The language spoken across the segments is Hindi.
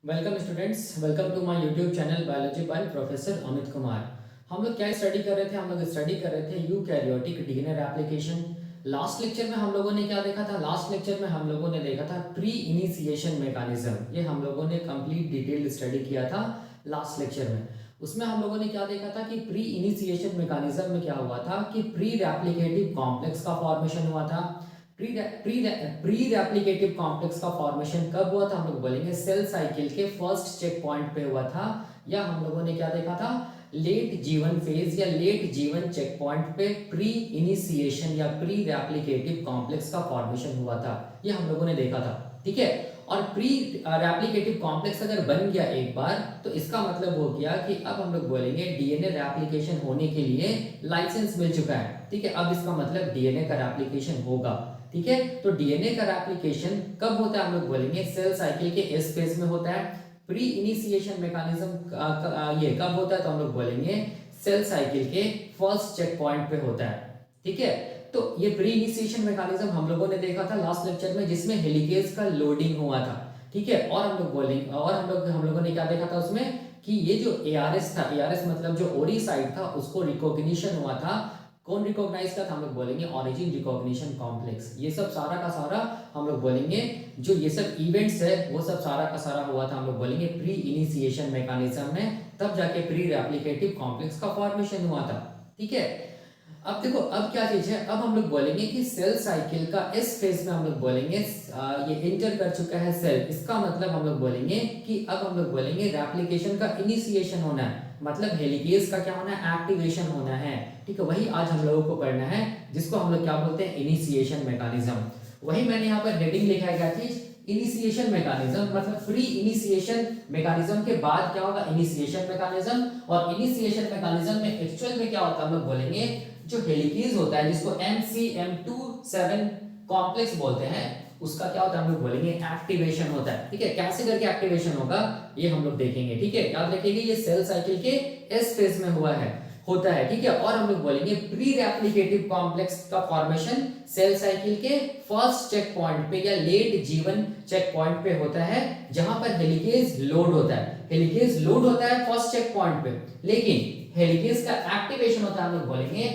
Welcome students, welcome to my YouTube channel biology by professor Amit Kumar. हम लोग क्या स्टडी कर रहे थे? हम लोग स्टडी कर रहे थे eukaryotic DNA replication. Last lecture में हम लोगों ने क्या देखा था? लास्ट लेक्चर में हम लोगों ने देखा था प्री इनिशिएशन मैकेनिज्म। ये हम लोगों ने कंप्लीट डिटेल स्टडी किया था लास्ट लेक्चर में। उसमें हम लोगों ने क्या देखा था कि प्री इनिशिएशन मैकेनिज्म में क्या हुआ था कि प्री रेप्लिकेटिव कॉम्प्लेक्स का फॉर्मेशन हुआ था। प्री रेप्लिकेटिव कॉम्प्लेक्स का फॉर्मेशन कब हुआ था? हम लोग बोलेंगे सेल साइकिल के फर्स्ट चेक पॉइंट पे हुआ था, या हम लोगों ने क्या देखा था? लेट जीवन फेज या लेट जीवन चेक पॉइंट पे प्री इनिशिएशन या प्री रेप्लिकेटिव कॉम्प्लेक्स का फॉर्मेशन हुआ था। ये हम लोगों ने देखा था, ठीक है। और प्री रेप्लिकेटिव कॉम्प्लेक्स अगर बन गया एक बार, तो इसका मतलब हो गया कि अब हम लोग बोलेंगे डीएनए रेप्लिकेशन होने के लिए लाइसेंस मिल चुका है, ठीक है। अब इसका मतलब डीएनए का रेप्लिकेशन होगा, ठीक है। तो डीएनए का रेप्लिकेशन कब होता है? हम लोग बोलेंगे सेल साइकिल के एस फेज में होता है। प्री इनिशिएशन मैकेनिज्म ये कब होता है? तो हम लोग बोलेंगे सेल साइकिल के फर्स्ट चेक पॉइंट पे होता है, ठीक है। तो ये प्री इनिशिएशन मैकेनिज्म हम लोगों ने देखा था लास्ट लेक्चर में, जिसमें हेलिकेज का लोडिंग हुआ था, ठीक है। और हम लोग बोलेंगे, और हम लोगों ने क्या देखा था उसमें कि ये जो एआरएस था, एआरएस मतलब जो ओरी साइट था, उसको रिकॉग्निशन हुआ था। कौन रिकॉग्नाइज का था? हम लोग बोलेंगे ऑरिजिन रिकॉग्निशन कॉम्प्लेक्स। ये सब सारा का सारा हम लोग बोलेंगे जो ये सब इवेंट्स है वो सब सारा का सारा हुआ था, हम लोग बोलेंगे प्री इनिशिएशन मैकेनिज्म में। तब जाके प्री रेप्लिकेटिव कॉम्प्लेक्स का फॉर्मेशन हुआ था, ठीक है। अब देखो, अब क्या चीज है? अब हम लोग बोलेंगे कि सेल साइकिल का इस फेज में हम लोग बोलेंगे ये एंटर कर चुका है सेल। इसका मतलब हम लोग बोलेंगे कि अब हम लोग बोलेंगे रेप्लिकेशन का इनिशिएशन होना है, मतलब हेलिकेज का क्या होना है? एक्टिवेशन होना है, ठीक है। वही आज हम लोगों को पढ़ना है, जिसको हम लोग क्या बोलते हैं? Initiation mechanism. वही मैंने यहाँ पर हेडिंग लिखा है, क्या चीज? Initiation mechanism. मतलब प्री इनिशिएशन मैकेनिज्म के बाद क्या होगा? Initiation mechanism. और इनिशिएशन मैकेनिज्म में एक्चुअल में क्या होता है? हम लोग बोलेंगे जो हेलिकेज होता है, जिसको MCM27 कॉम्प्लेक्स बोलते हैं, उसका क्या होता है? हम लोग बोलेंगे एक्टिवेशन होता है, ठीक है। कैसे करके एक्टिवेशन होगा ये हम लोग देखेंगे, ठीक है। याद रखिएगा ये सेल साइकिल के एस फेज में हुआ है, होता है, ठीक है। और हम लोग बोलेंगे प्री रेप्लिकेटिव कॉम्प्लेक्स का फॉर्मेशन सेल साइकिल के फर्स्ट चेक पॉइंट पे या लेट जीवन चेक पॉइंट पे होता है, जहां पर हेलिकेज लोड होता है। हेलिकेज लोड होता है फर्स्ट चेक पॉइंट पे, लेकिन हेलिकेज का एक्टिवेशन होता है हम लोग बोलेंगे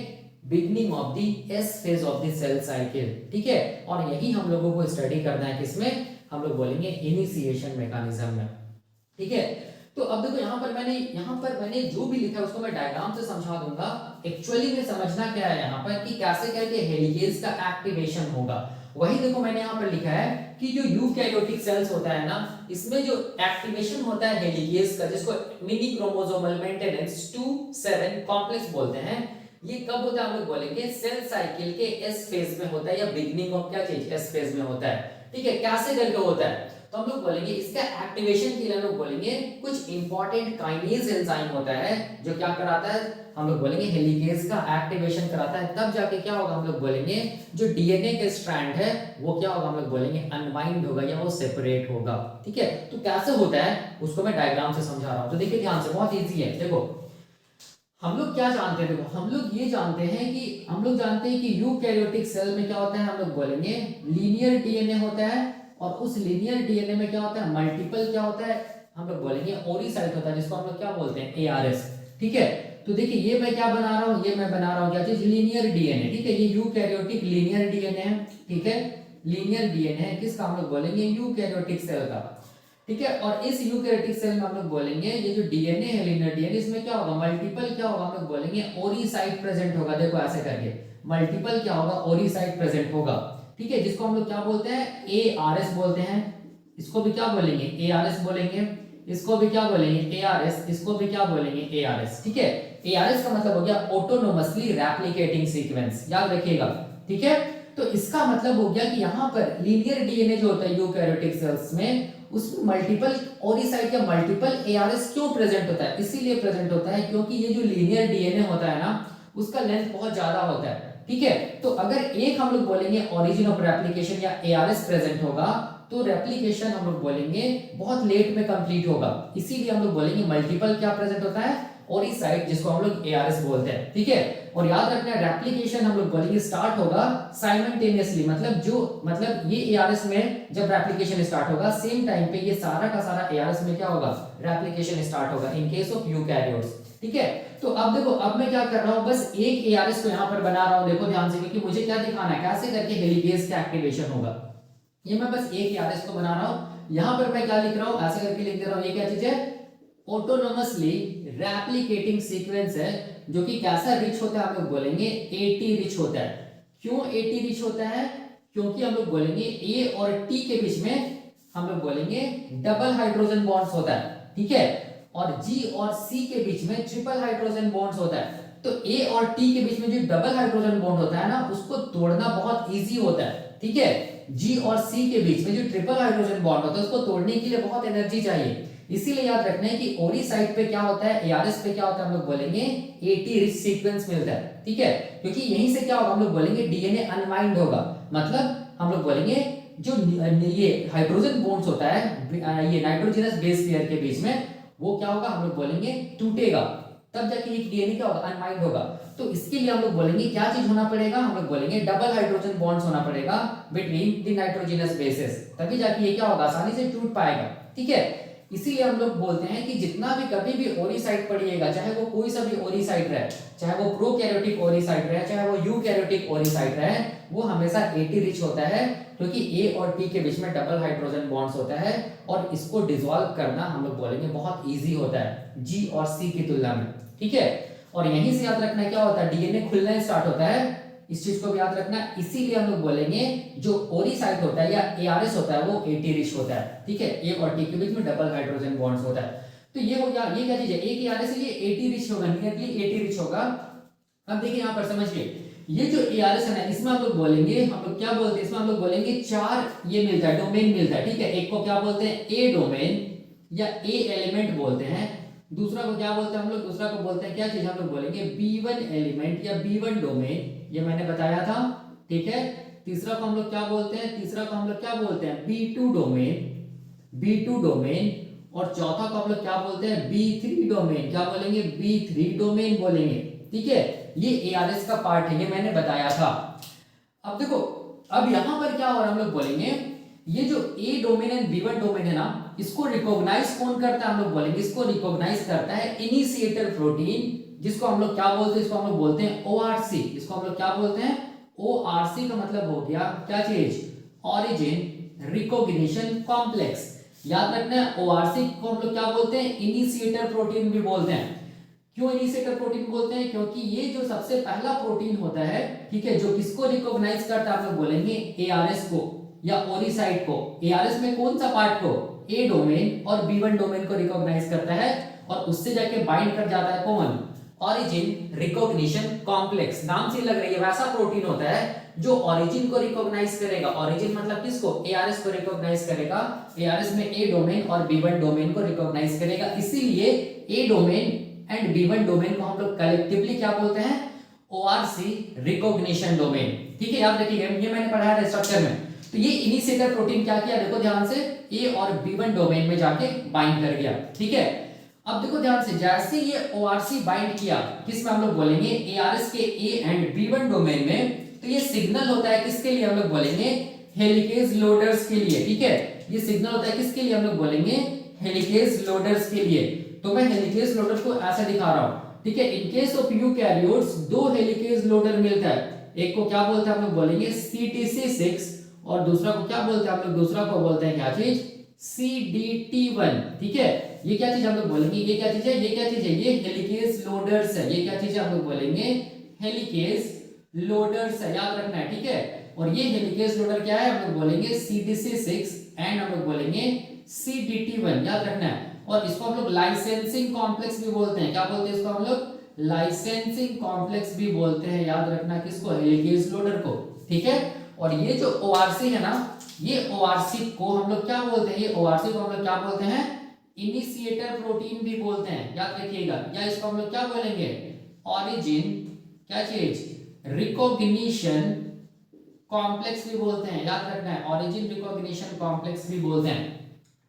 beginning of the S phase of the cell cycle, ठीक है। और यही हम लोगों को स्टडी करना है, किसमें? हम लोग बोलेंगे इनिशिएशन मैकेनिज्म में, ठीक है। तो अब देखो, यहाँ पर मैंने जो भी लिखा है उसको मैं डायग्राम से समझा दूंगा। एक्चुअली में समझना क्या है यहाँ पर कि कैसे करके हेलिकेज का एक्टिवेशन होगा। वही देखो मैंने यहाँ पर लिखा है कि जो यूकैरियोटिक सेल्स होता है ना, इसमें जो एक्टिवेशन होता है हेलिकेज का, जिसको मिनी क्रोमोसोमल मेंटेनेंस 2-7 कॉम्प्लेक्स बोलते हैं, ये कब होता है? हम लोग बोलेंगे सेल साइकिल के एस फेज में होता है, या बिगनिंग ऑफ क्या चीज? एस फेज में होता है, ठीक है। कैसे करके होता है? तो हम लोग बोलेंगे इसका एक्टिवेशन के लिए हम लोग बोलेंगे कुछ इंपॉर्टेंट काइनेज एंजाइम होता है, जो क्या कराता है? हम लोग बोलेंगे हेलिकेज का एक्टिवेशन कराता है। तब जाके क्या होगा? हम लोग बोलेंगे जो डीएनए के स्ट्रैंड है वो क्या होगा? हम लोग बोलेंगे अनबाइंड होगा, या वो सेपरेट होगा, ठीक है। तो कैसे होता है उसको मैं डायग्राम से समझा रहा हूं, तो देखिए ध्यान से, बहुत इजी है। देखो, हम लोग क्या जानते हैं? देखो, हम लोग ये जानते हैं कि यूकैरियोटिक सेल में क्या होता है? हम लोग बोलेंगे लीनियर डीएनए होता है, और उस लीनियर डीएनए में क्या होता है? मल्टीपल क्या होता है? हम लोग बोलेंगे ओरिसाइट होता है, जिसको हम लोग क्या बोलते हैं? एआरएस, ठीक है। तो देखिए ये मैं क्या बना रहा हूं? ये मैं बना रहा हूं क्या चीज? लीनियर डीएनए, ठीक है। ये यूकैरियोटिक लीनियर डीएनए है, ठीक है। लीनियर डीएनए है किसका? हम लोग बोलेंगे यूकैरियोटिक सेल का, ठीक है। और इस यूकैरियोटिक सेल में हम लोग बोलेंगे ये जो डीएनए है, लीनियर डीएनए, इसमें क्या होगा? मल्टीपल क्या होगा? हम लोग बोलेंगे ओरिसाइट प्रेजेंट होगा। देखो ऐसे करके मल्टीपल क्या होगा? ओरिसाइट प्रेजेंट होगा, ठीक है। जिसको हम लोग क्या बोलते हैं? एआरएस बोलते हैं। इसको भी क्या बोलेंगे? एआरएस बोलेंगे। इसको भी क्या बोलेंगे? एआरएस। इसको भी क्या बोलेंगे? एआरएस, ठीक है। एआरएस का मतलब हो गया ऑटोनोमसली रेप्लिकेटिंग सीक्वेंस, याद रखिएगा, ठीक है। तो इसका मतलब हो गया कि यहाँ पर लीनियर डीएनए जो होता है यूकैरियोटिक सेल्स में, उसमें मल्टीपल ओरिसाइट या मल्टीपल एआरएस क्यों प्रेजेंट होता है? इसीलिए प्रेजेंट होता है क्योंकि ये जो लीनियर डीएनए होता है ना, उसका लेंथ बहुत ज्यादा होता है, ठीक है। तो अगर एक हम लोग बोलेंगे ओरिजिन ऑफ रेप्लिकेशन या एआरएस प्रेजेंट होगा, तो रेप्लिकेशन हम लोग बोलेंगे बहुत लेट में कंप्लीट होगा। इसीलिए हम लोग बोलेंगे मल्टीपल क्या प्रेजेंट होता है? ओरिसाइट जिसको हम लोग एआरएस बोलते हैं, ठीक है। और याद रखना है रेप्लिकेशन हम लोग बोलेंगे स्टार्ट होगा साइमल्टेनियसली, मतलब ये एआरएस में जब रेप्लिकेशन स्टार्ट होगा सेम टाइम पे ये सारा का सारा एआरएस में क्या होगा, रेप्लिकेशन स्टार्ट होगा इन केस ऑफ यूकैरियोट्स, ठीक है। तो अब देखो, अब मैं क्या कर रहा हूं, बस एक एआरएस को यहां पर बना रहा हूं, देखो ध्यान से, क्योंकि मुझे क्या दिखाना है, कैसे करके हेलिकेज का एक्टिवेशन होगा। ये मैं बस एक एआरएस को बना रहा हूं, यहां पर मैं क्या लिख रहा हूं, ऐसे करके लिख दे रहा हूं, ये क्या चीज है, ऑटोनोमसली रेप्लिकेटिंग सीक्वेंस है, जो कि कैसा रिच होता है, हम लोग बोलेंगे एटी रिच होता है। क्यों एटी रिच होता है, क्योंकि हम लोग बोलेंगे ए और टी के बीच में हम लोग बोलेंगे डबल हाइड्रोजन बॉन्ड्स होता है, ठीक है। और जी और सी के बीच में ट्रिपल हाइड्रोजन बॉन्ड्स होता है। तो ए और टी के बीच में जो डबल हाइड्रोजन बॉन्ड होता है ना, उसको तोड़ना बहुत इजी होता है, ठीक है। जी और सी के बीच में जो ट्रिपल हाइड्रोजन बॉन्ड होता है, उसको तोड़ने के लिए बहुत एनर्जी चाहिए। इसीलिए याद रखना है कि ओरी साइट पे क्या होता है, एआरएस पे क्या होता है, हम लोग बोलेंगे एटी रिच सीक्वेंस मिलता है, ठीक है। क्योंकि यहीं से क्या होगा, हम लोग बोलेंगे डीएनए अनवाइंड होगा, मतलब हम लोग बोलेंगे जो ये हाइड्रोजन बॉन्ड्स होता है ये नाइट्रोजनस बेस पेयर के बीच में, वो क्या होगा, हम लोग बोलेंगे टूटेगा, तब जाके ये डीएनए क्या होगा, अनवाइंड होगा। तो इसके लिए हम लोग बोलेंगे क्या चीज होना पड़ेगा, हम लोग बोलेंगे डबल हाइड्रोजन बॉन्ड्स होना पड़ेगा बिटवीन द नाइट्रोजनस बेसेस, तभी जाके ये क्या होगा, आसानी से टूट पाएगा, ठीक है। इसीलिए हम लोग बोलते हैं कि जितना भी कभी भी ओरिसाइट पढ़िएगा, चाहे वो कोई सा भी ओरिसाइट रहे, चाहे वो प्रोकैरियोटिक ओरिसाइट रहे, चाहे वो यूकैरियोटिक ओरिसाइट रहे, वो हमेशा एटी रिच होता है, क्योंकि ए और टी के बीच में डबल हाइड्रोजन बॉन्ड्स होता है, और इसको डिसॉल्व करना हम लोग बोलेंगे बहुत इजी होता है जी और सी की तुलना में, ठीक है। और यहीं से याद रखना क्या होता है, डीएनए खुलना स्टार्ट होता है, इस चीज को भी याद रखना। इसीलिए हम लोग बोलेंगे जो ओरिसाइट होता है या एआरएस होता है वो एटी रिच होता है, ठीक है। ए और टी के बीच में डबल हाइड्रोजन बॉन्ड्स होता है। तो ये हो गया, ये क्या चीज है, एक एआरएस ये एटी रिच होगा, नियरली एटी रिच होगा। अब देखिए यहाँ पर समझिए, ये जो एआरएस है ना, इसमें हम लोग बोलेंगे, हम लोग क्या बोलते हैं, इसमें हम लोग बोलेंगे चार ये मिलता है, डोमेन मिलता है, ठीक है। एक को क्या बोलते हैं, ए डोमेन या ए एलिमेंट बोलते हैं। दूसरा को क्या बोलते हैं हम लोग, दूसरा को बोलते हैं क्या चीज, हम लोग बोलेंगे बी1 एलिमेंट या बी1 डोमेन, ये मैंने बताया था, ठीक है। तीसरा को हम लोग क्या बोलते हैं, तीसरा को हम लोग क्या बोलते हैं, बी2 डोमेन, बी2 डोमेन। और चौथा को हम लोग क्या बोलते हैं, बी3 डोमेन, क्या बोलेंगे, बी3 डोमेन बोलेंगे, ठीक है। ये एआरएस का पार्ट है, ये मैंने बताया था। अब देखो, अब यहां पर क्या हो रहा है, हम लोग बोलेंगे ये जो ए डोमेन एंड बी1 डोमेन है ना, इसको रिकॉग्नाइज कौन करता है, हम लोग बोलेंगे इसको रिकॉग्नाइज करता है इनिशिएटर प्रोटीन, जिसको हम लोग क्या बोलते हैं, इसको हम लोग बोलते हैं ओआरसी। इसको हम लोग क्या बोलते हैं, ओआरसी का मतलब हो गया क्या चीज, ओरिजिन रिकॉग्निशन कॉम्प्लेक्स। याद रखना है, ओआरसी को हम लोग क्या बोलते हैं, इनिशिएटर प्रोटीन भी बोलते हैं। क्यों इनिशिएटर प्रोटीन बोलते हैं, क्योंकि ये जो सबसे पहला प्रोटीन होता है, ठीक है, जो किसको रिकॉग्नाइज करता है, हम लोग बोलेंगे एआरएस को या ओरिसाइट को। एआरएस में कौन सा पार्ट को, ए डोमेन और बी1 डोमेन को रिकॉग्नाइज करता है, और उससे जाके बाइंड कर जाता है कौन, ओरिजिन रिकॉग्निशन कॉम्प्लेक्स। नाम से लग रही है, वैसा प्रोटीन होता है जो ओरिजिन को रिकॉग्नाइज करेगा। ओरिजिन मतलब किसको, एआरएस को रिकॉग्नाइज करेगा। एआरएस में ए डोमेन और बी1 डोमेन को रिकॉग्नाइज करेगा। इसीलिए ए डोमेन एंड बी1 डोमेन को हम लोग कलेक्टिवली क्या बोलते हैं, ओआरसी रिकॉग्निशन डोमेन, ठीक है। याद रखिएगा, ये मैंने पढ़ाया था स्ट्रक्चर में। तो ये इनिशिएटर प्रोटीन क्या किया, देखो ध्यान से, ए और बी1 डोमेन में जाके बाइंड कर गया, ठीक है। अब देखो ध्यान से, जैसे ये ओआरसी बाइंड किया, किसमें हम लोग बोलेंगे, एआरएस के ए एंड बी1 डोमेन में, तो ये सिग्नल होता है किसके लिए, हम लोग बोलेंगे हेलिकेज लोडर्स के लिए, ठीक है। ये सिग्नल होता है किसके लिए, हम लोग बोलेंगे हेलिकेज लोडर्स के लिए। तो मैं हेलिकेज लोडर को ऐसे दिखा रहा हूं, ठीक है। इन केस ऑफ यूकैरियोट्स दो हेलिकेज लोडर मिलता है, एक को क्या बोलते हैं हम लोग बोलेंगे CTC6, और दूसरा को क्या बोलते हैं हम लोग, दूसरा को बोलते हैं क्या चीज, CDT1, ठीक है। ये क्या चीज हम लोग बोलेंगे, ये क्या चीज है, ये क्या चीज है, ये हेलिकेज लोडर्स है। ये क्या चीज है, हम लोग बोलेंगे हेलिकेज लोडर्स है, याद रखना है, ठीक है। और ये हेलिकेज लोडर क्या है, हम लोग बोलेंगे CTC6 एंड हम लोग बोलेंगे CDT1, याद रखना है। और इसको हम लोग लाइसेंसिंग कॉम्प्लेक्स भी बोलते हैं, क्या बोलते हैं इसको हम लोग, लाइसेंसिंग कॉम्प्लेक्स भी बोलते हैं, याद रखना किसको, हेलिकेज लोडर को, ठीक है। और ये जो ओआरसी है ना, ये ओआरसी को हम लोग क्या बोलते हैं, ये ओआरसी को हम लोग क्या बोलते हैं, इनिशिएटर प्रोटीन भी बोलते हैं, याद रखिएगा। या इसको हम लोग क्या बोलेंगे, ओरिजिन क्या चीज, रिकॉग्निशन कॉम्प्लेक्स भी बोलते हैं, याद रखना है, ओरिजिन रिकॉग्निशन कॉम्प्लेक्स भी बोलते हैं,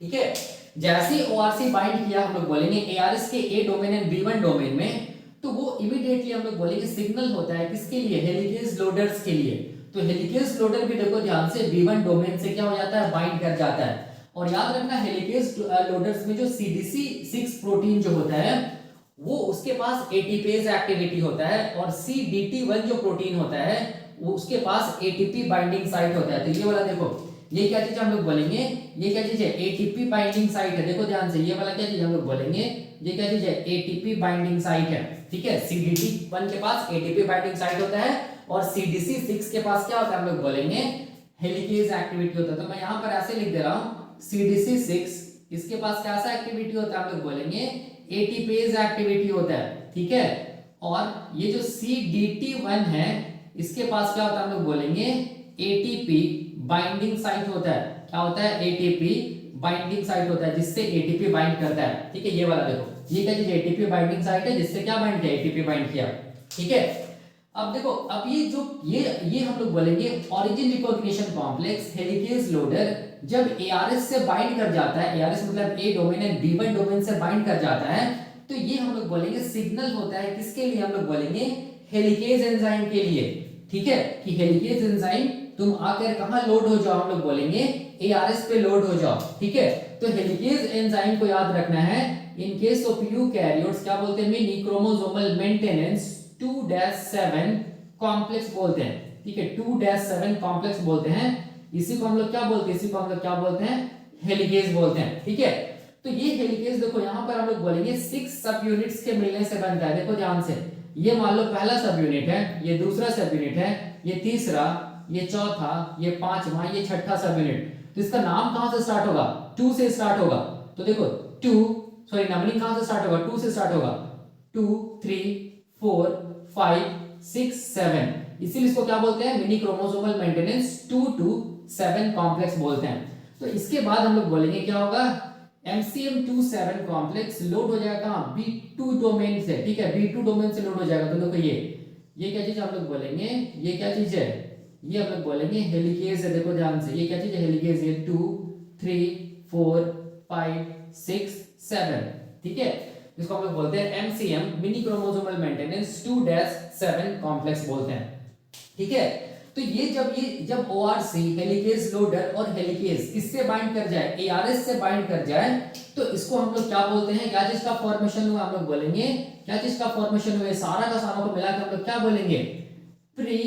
ठीक है। जैसे ही ORC बाइंड किया हम लोग बोलेंगे ARS के A domain and B1 domain में, तो वो इमीडिएटली हम लोग बोलेंगे सिग्नल होता है किसके लिए, हेलिकेज लोडर्स के लिए। तो हेलिकेज लोडर भी देखो ध्यान से B1 डोमेन से क्या हो जाता है, बाइंड कर जाता है। और याद रखना हेलिकेज लोडर्स में जो CDC6 प्रोटीन जो होता है वो उसके पास एटीपेज एक्टिविटी होता है, और CDT1 जो प्रोटीन होता है वो उसके पास ATP बाइंडिंग साइट होता है। तो ये वाला देखो, ये क्या चीज हम लोग बोलेंगे, ये क्या चीज है, ATP बाइंडिंग साइट है। देखो ध्यान से, ये वाला क्या चीज हम लोग बोलेंगे, ये क्या चीज है, ATP बाइंडिंग साइट है। ठीक है, CDT1 के पास ATP बाइंडिंग साइट होता है, और CDC6 के पास क्या होता है, हम लोग बोलेंगे हेलिकेज एक्टिविटी होता है। तो मैं यहां पर ऐसे लिख दे रहा हूं, CDC6 इसके पास कैसा एक्टिविटी होता है, हम लोग बोलेंगे एटीपेज एक्टिविटी होता है। ठीक है, और ये जो CDT1 है इसके पास क्या होता है, हम लोग बोलेंगे ATP बाइंडिंग साइट होता है। क्या होता है, ATP बाइंडिंग साइट होता है, जिससे ATP बाइंड करता है। ठीक है, ये वाला देखो, ये क्या चीज ATP बाइंडिंग साइट है, जिससे क्या बाइंड किया, ATP बाइंड किया। ठीक है, अब देखो, अब ये जो ये हम लोग बोलेंगे origin recognition complex helicase loader जब ARS से बाइंड कर जाता है, ARS मतलब A domain and B1 domain से बाइंड कर जाता है, तो ये हम लोग बोलेंगे सिग्नल होता है किसके लिए, हम लोग बोलेंगे हेलिकेज एंजाइम के लिए। ठीक है, कि हेलिकेज एंजाइम तुम आकर कहां लोड हो जाओ, हम लोग बोलेंगे ARS पे लोड हो जाओ। ठीक है, तो हेलिकेज एंजाइम को याद रखना है, इन केस ऑफ यूकैरियोट्स क्या बोलते हैं, मिनी क्रोमोसोमल मेंटेनेंस 2-7 कॉम्प्लेक्स बोलते हैं। ठीक है, 2-7 कॉम्प्लेक्स बोलते हैं। इसी को हम लोग क्या बोलते हैं, इसी को हम लोग क्या बोलते हैं, हेलिकेज बोलते हैं। ठीक है, तो ये हेलिकेज देखो यहां पर हम लोग बोलेंगे 6 सब यूनिट्स के मिलने से बनता है। देखो ध्यान से, ये मान लो पहला सब यूनिट है, ये दूसरा सब यूनिट है, ये तीसरा, ये चौथा, ये पांचवा, ये छठा सब यूनिट। तो इसका नाम कहां से स्टार्ट होगा, 2 से स्टार्ट होगा। तो देखो 2, सॉरी नंबरिंग कहां से स्टार्ट होगा, 2 से स्टार्ट होगा, 2 3 4 5 6 7, इसीलिए इसको क्या बोलते हैं, मिनी क्रोमोसोमल मेंटेनेंस 2-7 कॉम्प्लेक्स बोलते हैं। तो इसके बाद हम लोग बोलेंगे क्या होगा, MCM27 कॉम्प्लेक्स लोड हो जाएगा कहां, B2 डोमेन से। ठीक है, B2 डोमेन से लोड हो जाएगा। तो देखो ये क्या चीज हम लोग बोलेंगे, ये क्या चीज है, ये हम लोग बोलेंगे हेलिकेज है। देखो ध्यान से, ये क्या चीज है, हेलिकेज है। 2 3 4 5 6 7। ठीक है, जिसको हम लोग बोलते हैं MCM mini chromosomal maintenance 2-7 complex बोलते हैं। ठीक है, तो ये जब ORC हेलिकेज लोडर और हेलिकेज किससे बाइंड कर जाए, ARS से बाइंड कर जाए, तो इसको हम लोग क्या बोलते हैं, क्या चीज का फॉर्मेशन हुआ, हम लोग बोलेंगे क्या चीज का फॉर्मेशन हुआ, सारा का सारा को मिलाकर हम लोग क्या बोलेंगे, प्री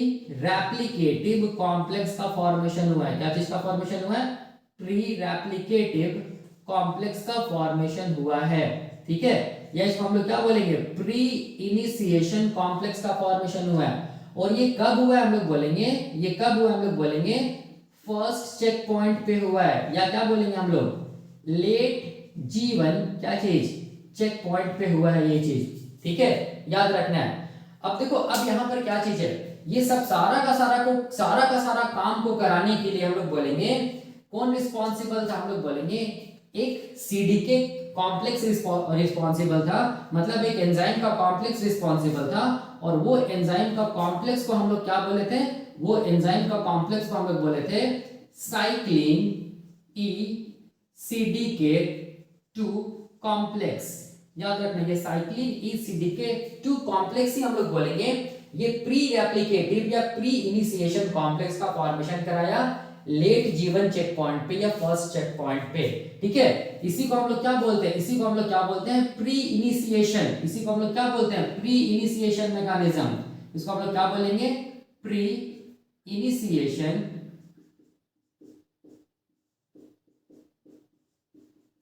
रेप्लिकेटिव कॉम्प्लेक्स का फॉर्मेशन हुआ है। क्या चीज का फॉर्मेशन हुआ है, प्री रेप्लिकेटिव कॉम्प्लेक्स का फॉर्मेशन हुआ है। ठीक है, या इसको हम लोग क्या बोलेंगे, प्री इनिशिएशन कॉम्प्लेक्स का फॉर्मेशन हुआ है। और ये कब हुआ है, हम लोग बोलेंगे, ये कब हुआ, हम लोग बोलेंगे फर्स्ट चेक पॉइंट पे हुआ है, या क्या बोलेंगे हम लोग, लेट G1 क्या चीज, चेक पॉइंट पे हुआ है ये चीज। ठीक है, याद रखना है। अब देखो, अब यहां पर क्या चीज है, ये सब सारा का सारा काम को कराने के लिए हम लोग बोलेंगे कौन रिस्पॉन्सिबल था, हम लोग बोलेंगे एक CDK कॉम्प्लेक्स रिस्पॉन्सिबल था, मतलब एक एंजाइम का कॉम्प्लेक्स रिस्पॉन्सिबल था। और वो एंजाइम का कॉम्प्लेक्स को हम लोग क्या बोले थे, वो एंजाइम का कॉम्प्लेक्स को हम लोग बोले थे साइक्लिन ECDK2 कॉम्प्लेक्स। याद रखना, ये साइक्लिन ECDK2 कॉम्प्लेक्स ही हम लोग बोलेंगे। ये प्री रेप्लिकेटिव या प्री इनिशिएशन कॉम्प्लेक्स का फॉर्मेशन कराया लेट G1 चेक पॉइंट पे या फर्स्ट चेक पॉइंट पे। ठीक है, इसी को हम लोग क्या बोलते हैं, इसी को हम लोग क्या बोलते हैं, प्री इनिशिएशन। इसी को हम लोग क्या बोलते हैं, प्री इनिशिएशन मैकेनिज्म। इसको हम लोग क्या बोलेंगे, प्री इनिशिएशन,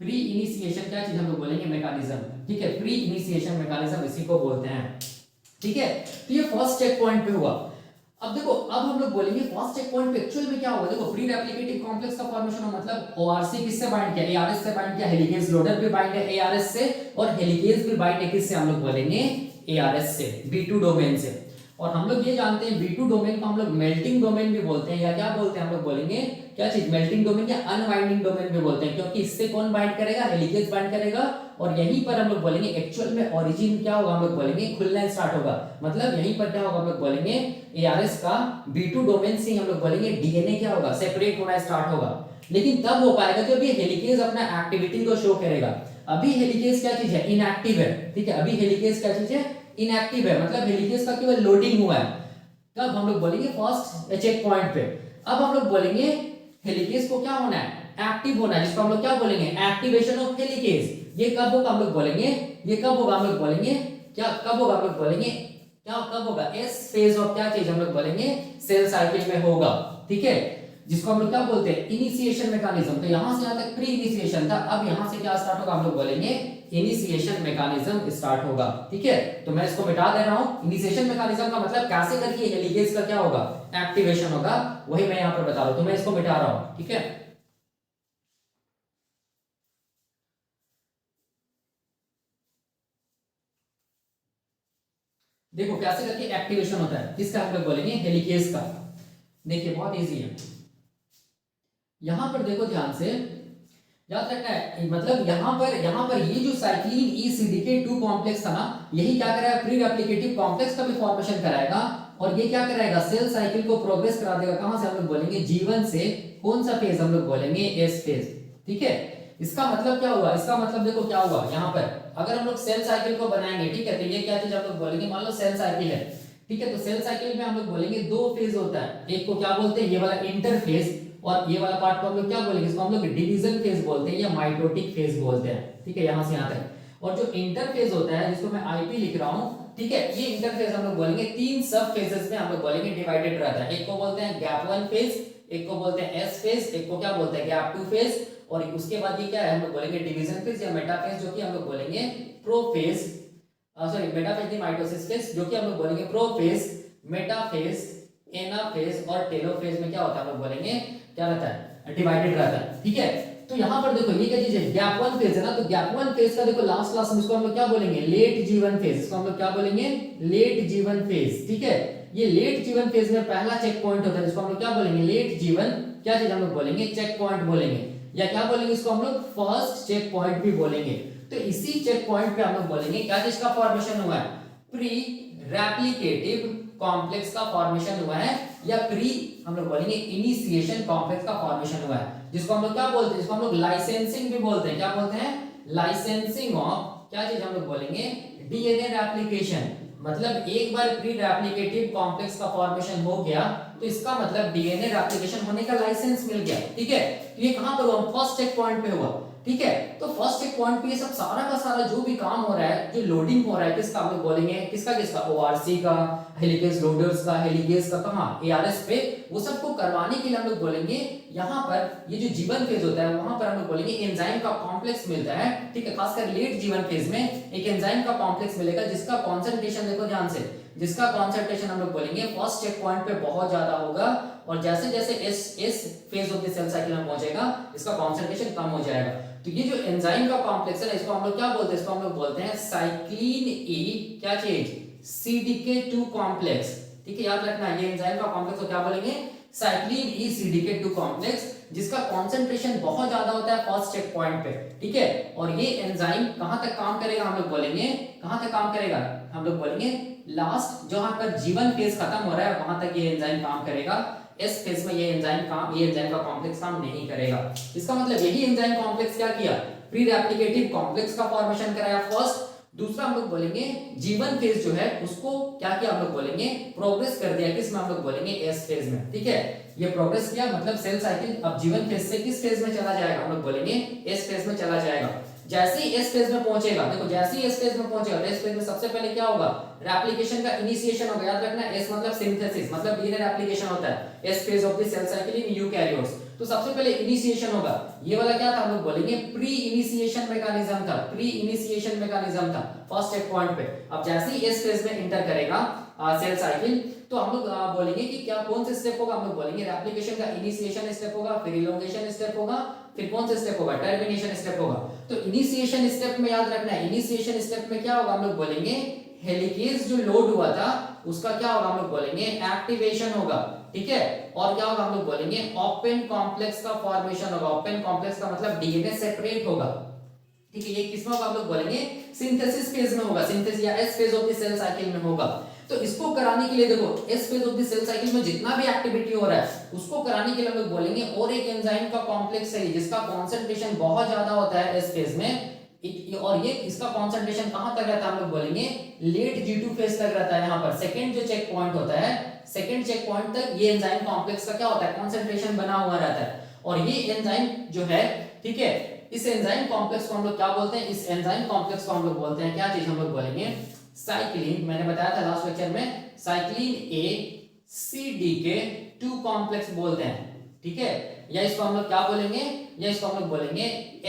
प्री इनिशिएशन क्या चीज हम लोग बोलेंगे, मैकेनिज्म। ठीक है, प्री इनिशिएशन मैकेनिज्म इसी को बोलते हैं। ठीक है, तो ये फर्स्ट चेक पॉइंट पे हुआ। अब देखो, अब हम लोग बोलेंगे फर्स्ट चेक पॉइंट पे एक्चुअल में क्या होगा। देखो, प्री रेप्लिकेटिव कॉम्प्लेक्स का फॉर्मेशन हो, मतलब ORC किससे बाइंड किया, ARS से बाइंड किया, हेलिकेज लोडर भी बाइंड है ARS से, और हेलिकेज भी बाइंड है किससे, हम लोग बोलेंगे ARS से, B2 डोमेन से। और हम लोग ये जानते हैं B2 डोमेन को हम लोग मेल्टिंग डोमेन भी बोलते हैं, या क्या बोलते हैं, हम लोग बोलेंगे क्या चीज, मेल्टिंग डोमेन या अनवाइंडिंग डोमेन भी बोलते हैं, क्योंकि इससे कौन बाइंड करेगा, हेलिकेज बाइंड करेगा। और यहीं पर हम लोग बोलेंगे एक्चुअल में ओरिजिन क्या होगा, हम लोग बोलेंगे खुलना स्टार्ट होगा। मतलब यहीं पर क्या होगा, हम लोग बोलेंगे ARS का B2 डोमेन से हम लोग बोलेंगे DNA क्या होगा, सेपरेट होना स्टार्ट होगा। लेकिन तब हो पाएगा जब ये हेलिकेज अपना एक्टिविटी को शो करेगा। अभी हेलिकेज क्या चीज है, इनएक्टिव है, ठीक है, अभी हेलिकेज क्या चीज है, इनएक्टिव है, मतलब हेलिकेज का केवल लोडिंग हुआ है। तब हम लोग बोलेंगे फर्स्ट चेक पॉइंट पे। अब हम लोग बोलेंगे हेलिकेज को क्या होना है, एक्टिव होना है, जिसको हम लोग क्या बोलेंगे, एक्टिवेशन ऑफ हेलिकेज। ये कब होगा हम लोग बोलेंगे, ये कब होगा हम लोग बोलेंगे, क्या कब होगा हम लोग बोलेंगे, क्या कब होगा, एस फेज ऑफ क्या चीज हम लोग बोलेंगे, सेल साइकिल में होगा, ठीक है, जिसको हम लोग क्या बोलते हैं, इनिशिएशन मैकेनिज्म। तो यहां से यहां तक प्री इनिशिएशन था, अब यहां से क्या स्टार्ट होगा, हम लोग बोलेंगे इनिशिएशन मैकेनिज्म स्टार्ट होगा, ठीक है। तो मैं इसको मिटा दे रहा हूं, इनिशिएशन मैकेनिज्म का मतलब कैसे करके हेलिकेज का क्या होगा, एक्टिवेशन होगा, वही मैं यहां पर बता रहा हूं, तो मैं इसको मिटा रहा हूं, ठीक है। देखो कैसे करके एक्टिवेशन होता है, किसका हम लोग बोलेंगे, हेलिकेज का। देखिए बहुत इजी है, यहां पर देखो ध्यान से, याद रखना है, मतलब यहां पर ये जो साइक्लिन ECDK2 कॉम्प्लेक्स था ना, यही क्या कराएगा, प्री रेप्लिकेटिव कॉम्प्लेक्स का भी फॉर्मेशन कराएगा, और ये क्या कराएगा, सेल साइकिल को प्रोग्रेस करा देगा। कहां से हम लोग बोलेंगे, G1 से, कौन सा फेज हम लोग बोलेंगे, एस फेज, ठीक है। इसका मतलब क्या हुआ, इसका मतलब देखो क्या हुआ, यहां पर अगर हम लोग सेल साइकिल को बनाएंगे, ठीक है, तो ये क्या चीज हम लोग बोलेंगे, मान लो सेल साइकिल है, ठीक है, तो सेल साइकिल में हम लोग बोलेंगे दो फेज होता है, एक को क्या बोलते हैं, ये वाला इंटरफेज, और ये वाला पार्ट को हम लोग क्या बोलेंगे, इसको हम लोग डिवीजन फेज बोलते हैं या माइटोटिक फेज बोलते हैं, ठीक है, यहां से यहां तक। और जो इंटरफेज होता है, जिसको मैं आईपी लिख रहा हूं, ठीक है, ये इंटरफेज हम लोग बोलेंगे तीन सब फेजेस में हम लोग बोलेंगे डिवाइडेड रहता है। एक को बोलते हैं गैप 1 फेज, एक को बोलते हैं एस फेज, एक को क्या बोलते हैं गैप 2 फेज, और उसके बाद ये क्या है, हम लोग बोलेंगे डिवीजन फेज या मेटाफेज, जो कि हम लोग बोलेंगे प्रोफेज, सॉरी मेटाफेज नहीं, माइटोसिस फेज, जो कि हम लोग बोलेंगे प्रोफेज, मेटाफेज, एनाफेज और टेलोफेज में क्या होता है, हम लोग बोलेंगे क्या रहता है, डिवाइडेड रहता है, ठीक है। तो यहां पर देखो ये क्या चीज है, गैप 1 फेज है ना, तो गैप 1 फेज का देखो लास्ट क्लास में इसको हम लोग क्या बोलेंगे, लेट G1 फेज, इसको हम लोग क्या बोलेंगे, लेट G1 फेज, ठीक है। ये लेट G1 फेज में पहला चेक पॉइंट होता है, जिसको हम लोग क्या बोलेंगे, लेट G1 क्या चीज हम लोग बोलेंगे, चेक पॉइंट बोलेंगे, या क्या बोलेंगे इसको हम लोग, फर्स्ट चेक पॉइंट भी बोलेंगे। तो इसी चेक पॉइंट पे हम लोग बोलेंगे क्या चीज का फॉर्मेशन हुआ है, प्री रेप्लिकेटिव कॉम्प्लेक्स का फॉर्मेशन हुआ है, या प्री हम लोग बोलेंगे इनिशिएशन कॉम्प्लेक्स का फॉर्मेशन हुआ है, जिसको हम लोग क्या बोलते हैं, जिसको हम लोग लाइसेंसिंग भी बोलते हैं, क्या बोलते हैं, लाइसेंसिंग ऑफ क्या चीज हम लोग बोलेंगे, डीएनए रेप्लिकेशन। मतलब एक बार प्री रेप्लिकेटिव कॉम्प्लेक्स का फॉर्मेशन हो गया, तो इसका मतलब डीएनए रेप्लिकेशन होने का लाइसेंस मिल गया, ठीक है। तो ये कहां पर हुआ, फर्स्ट चेक पॉइंट पे हुआ, ठीक है। तो फर्स्ट चेक पॉइंट पे ये सब सारा का सारा जो भी काम हो रहा है, जो लोडिंग हो रहा है, किसका हम लोग बोलेंगे, किसका किसका, ORC का, हेलिकेज लोडर्स का, हेलिकेज का, कहां, ARS पे, वो सबको करवाने के लिए हम लोग बोलेंगे यहां पर ये जो G1 फेज होता है, वहां पर हम लोग बोलेंगे एंजाइम का कॉम्प्लेक्स मिलता है, ठीक है। खासकर लेट G1 फेज में एक एंजाइम का कॉम्प्लेक्स मिलेगा, जिसका कॉन्सेंट्रेशन देखो ध्यान से, जिसका कॉन्सेंट्रेशन हम लोग बोलेंगे फर्स्ट चेक पॉइंट पे बहुत ज्यादा होगा, और जैसे जैसे S phase of the cell cycle में पहुंचेगा, इसका कॉन्सेंट्रेशन कम हो जाएगा। तो ये जो एंजाइम का कॉम्प्लेक्स है, इसको हम लोग क्या बोलते हैं, इसको हम लोग बोलते हैं साइक्लिन ई क्या चीज, CDK2 कॉम्प्लेक्स, ठीक है, याद रखना है, ये एंजाइम का कॉम्प्लेक्स को क्या बोलेंगे, साइक्लिन ई CDK2 कॉम्प्लेक्स, जिसका कॉन्सेंट्रेशन बहुत ज्यादा होता है फर्स्ट चेक पॉइंट पे, ठीक है। और ये एंजाइम कहां तक काम करेगा, हम लोग बोलेंगे कहां तक काम करेगा, हम लोग बोलेंगे लास्ट जहां पर G1 फेज खत्म हो रहा है, वहां तक ये एंजाइम काम करेगा। इस फेज में ये एंजाइम का कॉम्प्लेक्स काम नहीं करेगा। इसका मतलब यही एंजाइम कॉम्प्लेक्स क्या किया, प्री रेप्लिकेटिव कॉम्प्लेक्स का फॉर्मेशन कराया फर्स्ट। दूसरा हम लोग बोलेंगे G1 फेज जो है उसको क्या किया, हम लोग बोलेंगे प्रोग्रेस कर दिया, किस में, हम लोग बोलेंगे एस फेज में, ठीक है। ये प्रोग्रेस किया, मतलब सेल साइकिल अब G1 फेज से किस फेज में चला जाएगा, हम लोग बोलेंगे एस फेज में चला जाएगा। जैसे ही एस फेज में पहुंचेगा, देखो जैसे ही एस फेज में पहुंचेगा, तो एस फेज में सबसे पहले क्या होगा, रेप्लिकेशन का इनिशिएशन होगा। याद रखना एस मतलब सिंथेसिस, मतलब डीएनए रेप्लिकेशन होता है S phase of the cell cycle in eukaryotes. तो सबसे पहले इनिशिएशन होगा, ये वाला क्या था, हम लोग बोलेंगे प्री इनिशिएशन मैकेनिज्म था, प्री इनिशिएशन मैकेनिज्म था फर्स्ट चेक पॉइंट पे। अब जैसे ही एस फेज में एंटर करेगा सेल साइकिल, तो हम लोग बोलेंगे कि क्या कौन से स्टेप होगा, हम लोग बोलेंगे रेप्लिकेशन का इनिशिएशन स्टेप होगा, फिर इलोंगेशन स्टेप होगा, फिर कौन सा स्टेप होगा, टर्मिनेशन स्टेप होगा। तो इनिशिएशन स्टेप में याद रखना है, इनिशिएशन स्टेप में क्या होगा, हम लोग बोलेंगे हेलिकेज जो लोड हुआ था उसका क्या होगा, हम लोग बोलेंगे एक्टिवेशन होगा, ठीक है। और क्या होगा, हम लोग बोलेंगे ओपन कॉम्प्लेक्स का फॉर्मेशन होगा। ओपन कॉम्प्लेक्स का मतलब डीएनए सेपरेट होगा, ठीक है। ये किसमें होगा, हम लोग बोलेंगे सिंथेसिस फेज में होगा, सिंथेसिस या S phase of the cell cycle में होगा। तो इसको कराने के लिए देखो S phase of the cell cycle में जितना भी एक्टिविटी हो रहा है उसको कराने के लिए हम लोग बोलेंगे और एक एंजाइम का कॉम्प्लेक्स है जिसका कॉन्सेंट्रेशन बहुत ज्यादा होता है एस फेज में, और ये इसका कॉन्सेंट्रेशन कहां तक रहता है हम लोग बोलेंगे लेट G2 फेज तक रहता है। यहाँ पर सेकंड जो चेक पॉइंट होता है, सेकंड चेक पॉइंट तक ये एंजाइम कॉम्प्लेक्स का क्या होता है कॉन्सेंट्रेशन बना हुआ रहता है। और ये एंजाइम जो है, ठीक है, इस एंजाइम कॉम्प्लेक्स को हम लोग क्या बोलते हैं, इस एंजाइम कॉम्प्लेक्स को हम लोग बोलते हैं क्या चीज, हम लोग बोलेंगे साइक्लिन। मैंने बताया था लास्ट लेक्चर में साइक्लिन ए CDK 2 कॉम्प्लेक्स बोलते हैं, ठीक है, या इसको हम लोग क्या बोलेंगे, या इसको हम लोग बोलेंगे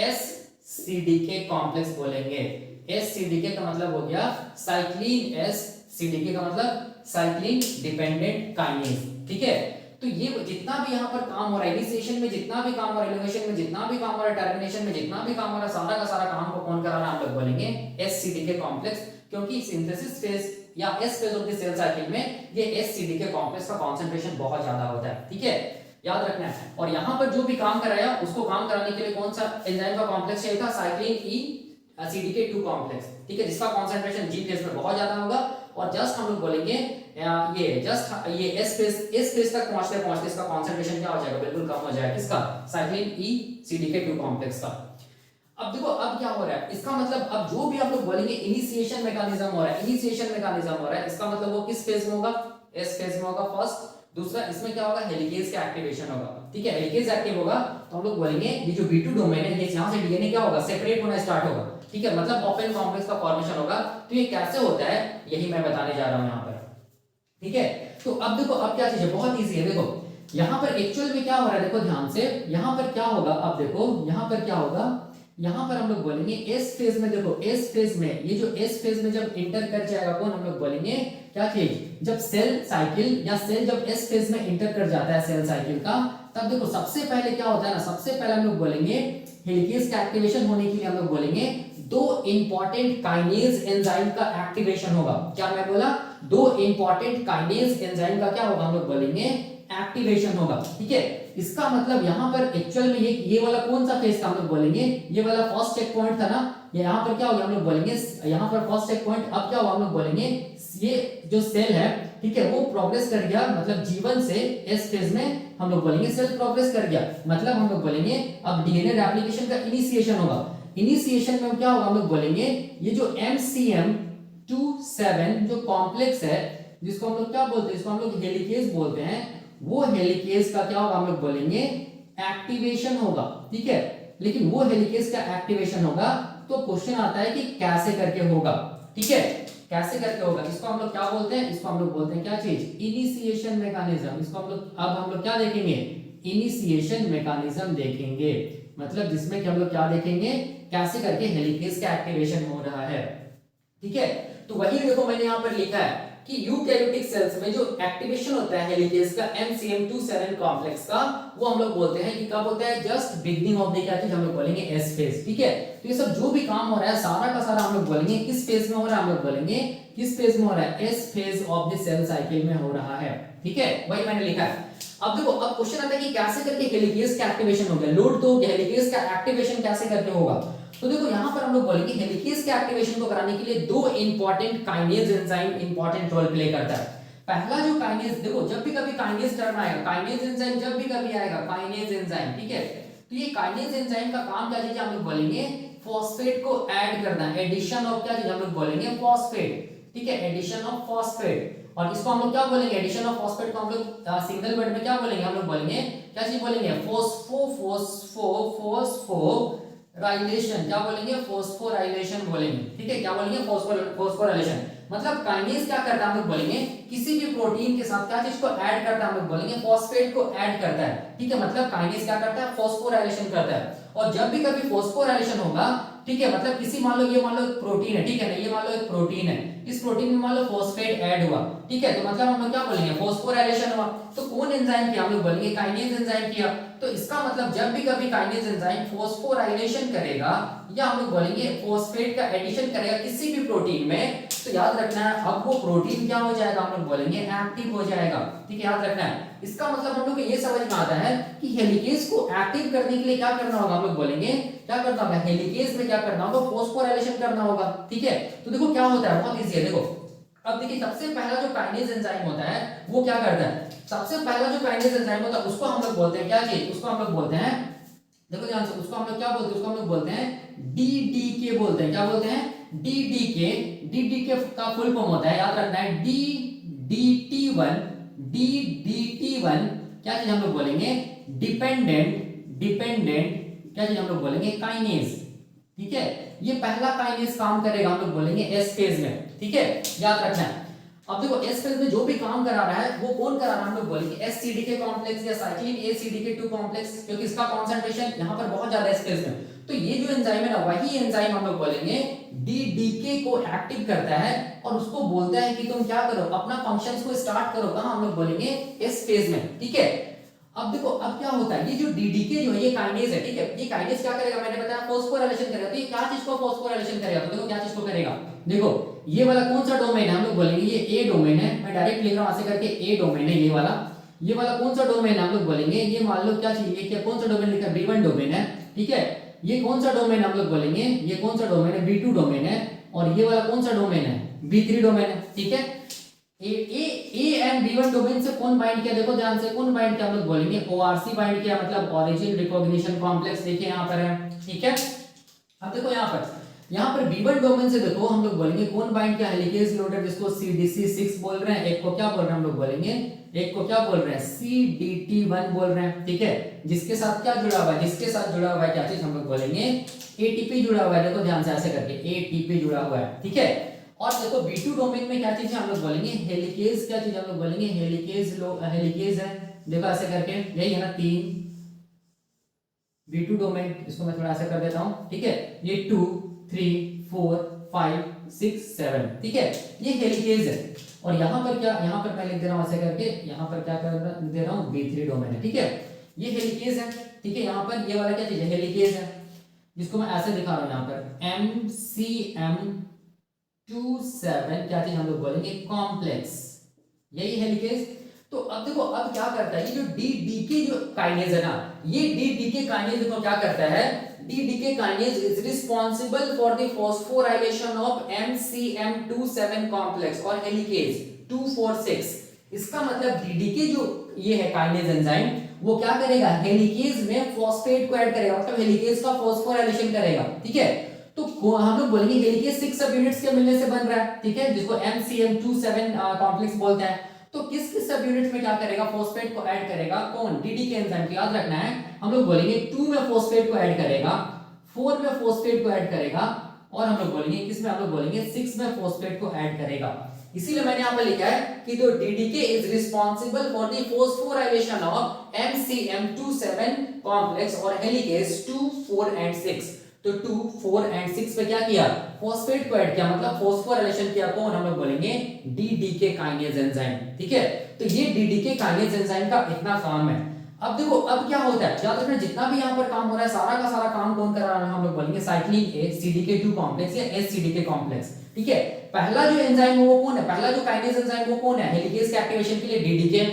SCDK कॉम्प्लेक्स बोलेंगे। SCDK का मतलब हो गया साइक्लिन S, CDK का मतलब साइक्लिन डिपेंडेंट काइनेज, ठीक है। तो ये जितना भी यहाँ पर काम हो रहा है इनिशिएशन में, जितना भी काम हो रहा है एलिवेशन में, जितना भी काम हो रहा है टर्मिनेशन में, जितना भी काम हो रहा है सारा का सारा काम को कौन करा रहा है हम लोग बोलेंगे SCDK कॉम्प्लेक्स, क्योंकि सिंथेसिस फेज या S phase of the cell cycle में ये SCDK कॉम्प्लेक्स का कंसंट्रेशन बहुत ज्यादा होता है, ठीक है, याद रखना है। और यहाँ पर जो भी काम कराया उसको काम कराने के लिए कौन सा एंजाइम का कॉम्प्लेक्स चाहिए था, साइक्लिन E CDK 2 कॉम्प्लेक्स, ठीक है, जिसका कंसंट्रेशन G फेज में बहुत ज्यादा होगा। और जस्ट हम लोग बोलेंगे ये जस्ट ये एस फेज तक पहुंचते पहुंचते इसका कंसंट्रेशन क्या हो जाएगा, बिल्कुल कम हो जाएगा, किसका, साइक्लिन E CDK 2 कॉम्प्लेक्स का। अब देखो अब क्या हो रहा है, इसका मतलब अब जो भी आप लोग बोलेंगे इनिशिएशन मैकेनिज्म हो रहा है, इनिशिएशन मैकेनिज्म हो रहा है, इसका मतलब वो किस फेज में होगा, एस फेज में होगा फर्स्ट। दूसरा इसमें क्या होगा, हेलिकेज का एक्टिवेशन होगा, ठीक है, हेलिकेज एक्टिव होगा तो हम लोग बोलेंगे ये जो B2 डोमेन है ये यहां से डीएनए क्या होगा, सेपरेट होना स्टार्ट होगा, ठीक है, मतलब ओपन कॉम्प्लेक्स का फॉर्मेशन होगा। तो ये कैसे होता है यही मैं बताने जा रहा हूं यहां पर, ठीक है। तो अब देखो अब क्या चीज है, बहुत इजी है, देखो यहां पर एक्चुअल में क्या हो रहा है, देखो ध्यान से यहां पर क्या होगा, अब देखो यहां पर क्या होगा, यहां पर हम लोग बोलेंगे एस फेज में, देखो एस फेज में, ये जो एस फेज में जब इंटर कर जाएगा कौन, हम लोग बोलेंगे क्या चीज, जब सेल साइकिल या सेल जब एस फेज में इंटर कर जाता है सेल साइकिल का, तब देखो सबसे पहले क्या होता है ना, सबसे पहले हम लोग बोलेंगे हेलिकेज का एक्टिवेशन होने के लिए हम लोग बोलेंगे दो इंपॉर्टेंट काइनेज एंजाइम का एक्टिवेशन होगा। क्या मैं बोला, दो इंपॉर्टेंट काइनेज एंजाइम का क्या होगा, हम लोग बोलेंगे एक्टिवेशन होगा, ठीक है। इसका मतलब यहाँ पर एक्चुअल में ये वाला कौन सा फेज था हम लोग बोलेंगे, ये वाला फर्स्ट चेक पॉइंट था ना, यहाँ पर क्या हो गया हम लोग बोलेंगे, यहाँ पर फर्स्ट चेक पॉइंट, अब क्या हुआ हम लोग बोलेंगे ये जो सेल है, ठीक है, वो प्रोग्रेस कर गया, मतलब G1 से एस फेज में हम लोग बोलेंगे सेल प्रोग्रेस कर गया, मतलब हम लोग बोलेंगे अब डीएनए रेप्लिकेशन का इनिशिएशन होगा। इनिशिएशन में क्या होगा हम लोग बोलेंगे ये जो MCM27 जो कॉम्प्लेक्स है जिसको हम लोग क्या बोलते हैं, इसको हम लोग हेलिकेज बोलते हैं, वो हेलिकेज का क्या होगा हम लोग बोलेंगे एक्टिवेशन होगा, ठीक है। लेकिन वो हेलिकेज का एक्टिवेशन होगा तो क्वेश्चन आता है कि कैसे करके होगा, ठीक है, कैसे करके होगा, इसको हम लोग क्या बोलते हैं, इसको हम लोग बोलते हैं क्या चीज, इनिशिएशन मैकेनिज्म। इसको हम लोग अब हम लोग क्या देखेंगे, इनिशिएशन मैकेनिज्म देखेंगे, मतलब जिसमें कि हम लोग क्या देखेंगे, कैसे करके हेलिकेज का एक्टिवेशन हो रहा है, ठीक है। तो वही देखो मैंने यहाँ पर लिखा है कि यूकैरियोटिक सेल्स में जो एक्टिवेशन होता है हेलिकेज का MCM27 कॉम्प्लेक्स का, वो हम लोग बोलते हैं कि कब होता है, जस्ट बिगिनिंग ऑफ द क्या चीज हम लोग बोलेंगे एस फेज, ठीक है। तो ये सब जो भी काम हो रहा है सारा का सारा हम लोग बोलेंगे किस फेज में हो रहा है, हम लोग बोलेंगे किस फेज में हो रहा है, S phase of the cell cycle में हो रहा है, ठीक है, वही मैंने लिखा है। अब देखो अब क्वेश्चन आता है कि कैसे करके हेलिकेज का एक्टिवेशन हो गया, लोड तो हेलिकेज का एक्टिवेशन कैसे करके होगा। तो देखो यहां पर हम लोग बोलेंगे हेलिकेज के एक्टिवेशन को कराने के लिए दो important kinase enzyme important role play करता है। पहला जो काइनेज, देखो जब भी कभी काइनेज टर्म आएगा, काइनेज एंजाइम जब भी कभी आएगा, काइनेज एंजाइम, ठीक है, तो ये काइनेज एंजाइम का काम क्या चीज हम लोग बोलेंगे फॉस्फेट को ऐड करना, एडिशन ऑफ क्या चीज हम लोग बोलेंगे फॉस्फेट, ठीक है, एडिशन ऑफ फॉस्फेट। और इसको हम लोग क्या बोलेंगे, एडिशन ऑफ फॉस्फेट को हम लोग सिंगल वर्ड में क्या बोलेंगे, हम लोग बोलेंगे क्या चीज बोलेंगे, फोस्फोराइलेशन, क्या बोलेंगे, फोस्फोराइलेशन बोलेंगे, ठीक है, क्या बोलेंगे, फोस्फोराइलेशन। मतलब काइनेज क्या करता है हम लोग बोलेंगे किसी भी प्रोटीन के साथ क्या चीज को ऐड करता है, हम लोग बोलेंगे फॉस्फेट को ऐड करता है, ठीक है, मतलब काइनेज क्या करता है, फोस्फोराइलेशन करता है। और जब भी कभी फोस्फोराइलेशन होगा, ठीक है, मतलब किसी मान लो ये मान लो एक प्रोटीन है, ठीक है ना, ये मान लो एक प्रोटीन है, इस प्रोटीन में मान लो फॉस्फेट ऐड हुआ, ठीक है, तो मतलब हम लोग क्या बोलेंगे फोस्फोराइलेशन हुआ। तो कौन एंजाइम किया, हम लोग बोलेंगे काइनेज एंजाइम किया। तो इसका मतलब जब भी कभी काइनेज एंजाइम फोस्फोराइलेशन करेगा या हम लोग बोलेंगे फॉस्फेट का एडिशन करेगा किसी भी प्रोटीन में, तो याद रखना है अब वो प्रोटीन क्या हो जाएगा, हम लोग बोलेंगे एक्टिव हो जाएगा, ठीक है, याद रखना है। इसका मतलब हम लोग को ये समझ में आता है कि हेलिकेज को एक्टिव करने के लिए क्या करना होगा, हम लोग बोलेंगे क्या करना होगा, हेलिकेज में क्या करना होगा, फोस्फोराइलेशन करना होगा, ठीक है। तो देखो क्या होता है, बहुत इजी है, देखो अब देखिए सबसे पहला जो काइनेज एंजाइम होता है वो क्या करता है, सबसे पहला जो काइनेज एंजाइम होता है उसको हम लोग बोलते हैं क्या चीज, उसको हम लोग बोलते हैं, देखो ध्यान से, उसको हम लोग क्या बोलते हैं, उसको हम लोग बोलते हैं डीडीके बोलते हैं, क्या बोलते हैं डीडीके। डीडीके का फुल फॉर्म होता है, याद रखना है, डीडीटी1। डीडीटी1 क्या चीज हम लोग बोलेंगे, डिपेंडेंट क्या चीज हम लोग बोलेंगे, काइनेज। ठीक है, ये पहला काइनेज काम करेगा, हम लोग बोलेंगे एस फेज में। ठीक है, याद रखना है। अब देखो एस फेज में जो भी काम करा रहा है वो कौन करा रहा है, हम लोग बोलेंगे एससीडीके कॉम्प्लेक्स या साइक्लिन एसीडीके2 कॉम्प्लेक्स, क्योंकि इसका कंसंट्रेशन यहां पर बहुत ज्यादा है एस फेज में। तो ये जो एंजाइम है ना, वही एंजाइम हम लोग बोलेंगे डीडीके को एक्टिव करता है और उसको बोलता है कि तुम क्या करो, अपना फंक्शंस को स्टार्ट करो, कहां, हम लोग बोलेंगे एस फेज में। ठीक है, अब देखो अब क्या होता है, ये जो डीडीके जो है ये काइनेज है। ठीक है, ये काइनेज क्या करेगा, मैंने बताया फॉस्फोराइलेशन करेगा। तो ये क्या चीज को फॉस्फोराइलेशन करेगा, तो देखो क्या चीज को करेगा, देखो ये वाला कौन सा डोमेन है, हम लोग बोलेंगे ये ए डोमेन है। मैं डायरेक्ट लिख रहा हूं ऐसे करके, ए डोमेन है ये वाला। ये वाला कौन सा डोमेन है, हम लोग बोलेंगे ये, मान लो क्या चाहिए, क्या कौन सा डोमेन लिखा है, B1 डोमेन है। ठीक है, ये कौन सा डोमेन हम लोग बोलेंगे, ये कौन सा डोमेन है, B2 डोमेन है। और ये वाला कौन सा डोमेन है, B3 डोमेन है। ठीक है, ए एंड B1 डोमेन से कौन बाइंड किया, देखो ध्यान से, कौन बाइंड किया, हम लोग बोलेंगे ORC बाइंड किया, मतलब ओरिजिन रिकॉग्निशन कॉम्प्लेक्स। देखिए यहाँ पर है। ठीक है, अब देखो यहाँ पर B1 डोमेन से देखो हम लोग बोलेंगे कौन बाइंड किया, हेलिकेज लोडेड, जिसको CDC6 बोल रहे हैं। एक को क्या बोल रहे हैं हम लोग बोलेंगे, एक को क्या बोल रहे हैं, CDT1 बोल रहे हैं। ठीक है, जिसके साथ क्या जुड़ा हुआ है, जिसके साथ जुड़ा हुआ है क्या चीज, हम लोग बोलेंगे ATP जुड़ा हुआ है। देखो ध्यान से ऐसे करके ATP जुड़ा हुआ है। ठीक है, और देखो B2 डोमेन में क्या चीज है, हम लोग बोलेंगे हेलिकेज, क्या चीज हम लोग बोलेंगे हेलिकेज है। देखो ऐसे करके, यही है ना 3 B2 डोमेन, इसको मैं थोड़ा ऐसे कर देता हूं। ठीक है, ये 2 3 4 5 6 7। ठीक है, ये हेलिकेज है। और यहाँ पर क्या, यहाँ पर मैं लिख दे रहा हूं ऐसे करके, यहाँ पर क्या कर दे रहा हूं, B3 डोमेन है। ठीक है, ये हेलिकेज है। ठीक है, यहाँ पर ये वाला क्या चीज है, हेलिकेज है, जिसको मैं ऐसे दिखा रहा हूं, यहाँ पर MCM27 क्या चीज हम लोग बोलेंगे, कॉम्प्लेक्स, यही हेलिकेज। तो अब देखो अब क्या करता है, ये जो डीडीके जो काइनेज है ना, ये डीडीके काइनेज देखो क्या करता है, DDK kinase is responsible for the phosphorylation of MCM27 complex और हेलिकेज 246। इसका मतलब डीडीके जो ये है काइनेज एंजाइम, वो क्या करेगा, हेलिकेज में फॉस्फेट को ऐड करेगा, मतलब हेलिकेज का फॉस्फोराइलेशन करेगा। ठीक है, तो हम लोग बोलेंगे हेलिकेज 6 सब यूनिट्स के मिलने से बन रहा है। ठीक है, जिसको MCM27 कॉम्प्लेक्स बोलते हैं। तो किस किस सब यूनिट में क्या करेगा, फॉस्फेट को ऐड करेगा, कौन, डीडीके एंजाइम। याद रखना है, हम लोग बोलेंगे 2 में फॉस्फेट को ऐड करेगा, 4 में फॉस्फेट को ऐड करेगा, और हम लोग बोलेंगे किसमें, हम लोग बोलेंगे 6 में फॉस्फेट को ऐड करेगा। इसीलिए मैंने यहां पर लिखा है कि तो DDK is responsible for the phosphorylation of MCM27 complex और हेलिकेज 2 4 एंड 6। तो 2 4 एंड 6 पे क्या किया, फॉस्फेट को ऐड किया, मतलब फॉस्फोराइलेशन किया, कौन, हम लोग बोलेंगे डीडीके काइनेज एंजाइम। ठीक है, तो ये डीडीके काइनेज एंजाइम का इतना काम है। अब देखो अब क्या होता है, याद रखना जितना भी यहाँ पर काम हो रहा है सारा का सारा काम कौन कर रहा है, हम लोग बोलेंगे साइक्लिन ए CDK2 कॉम्प्लेक्स या SCDK कॉम्प्लेक्स। ठीक है, पहला जो एंजाइम है वो कौन है, पहला जो काइनेज एंजाइम वो कौन है, हेलिकेज के एक्टिवेशन के लिए डीडीके।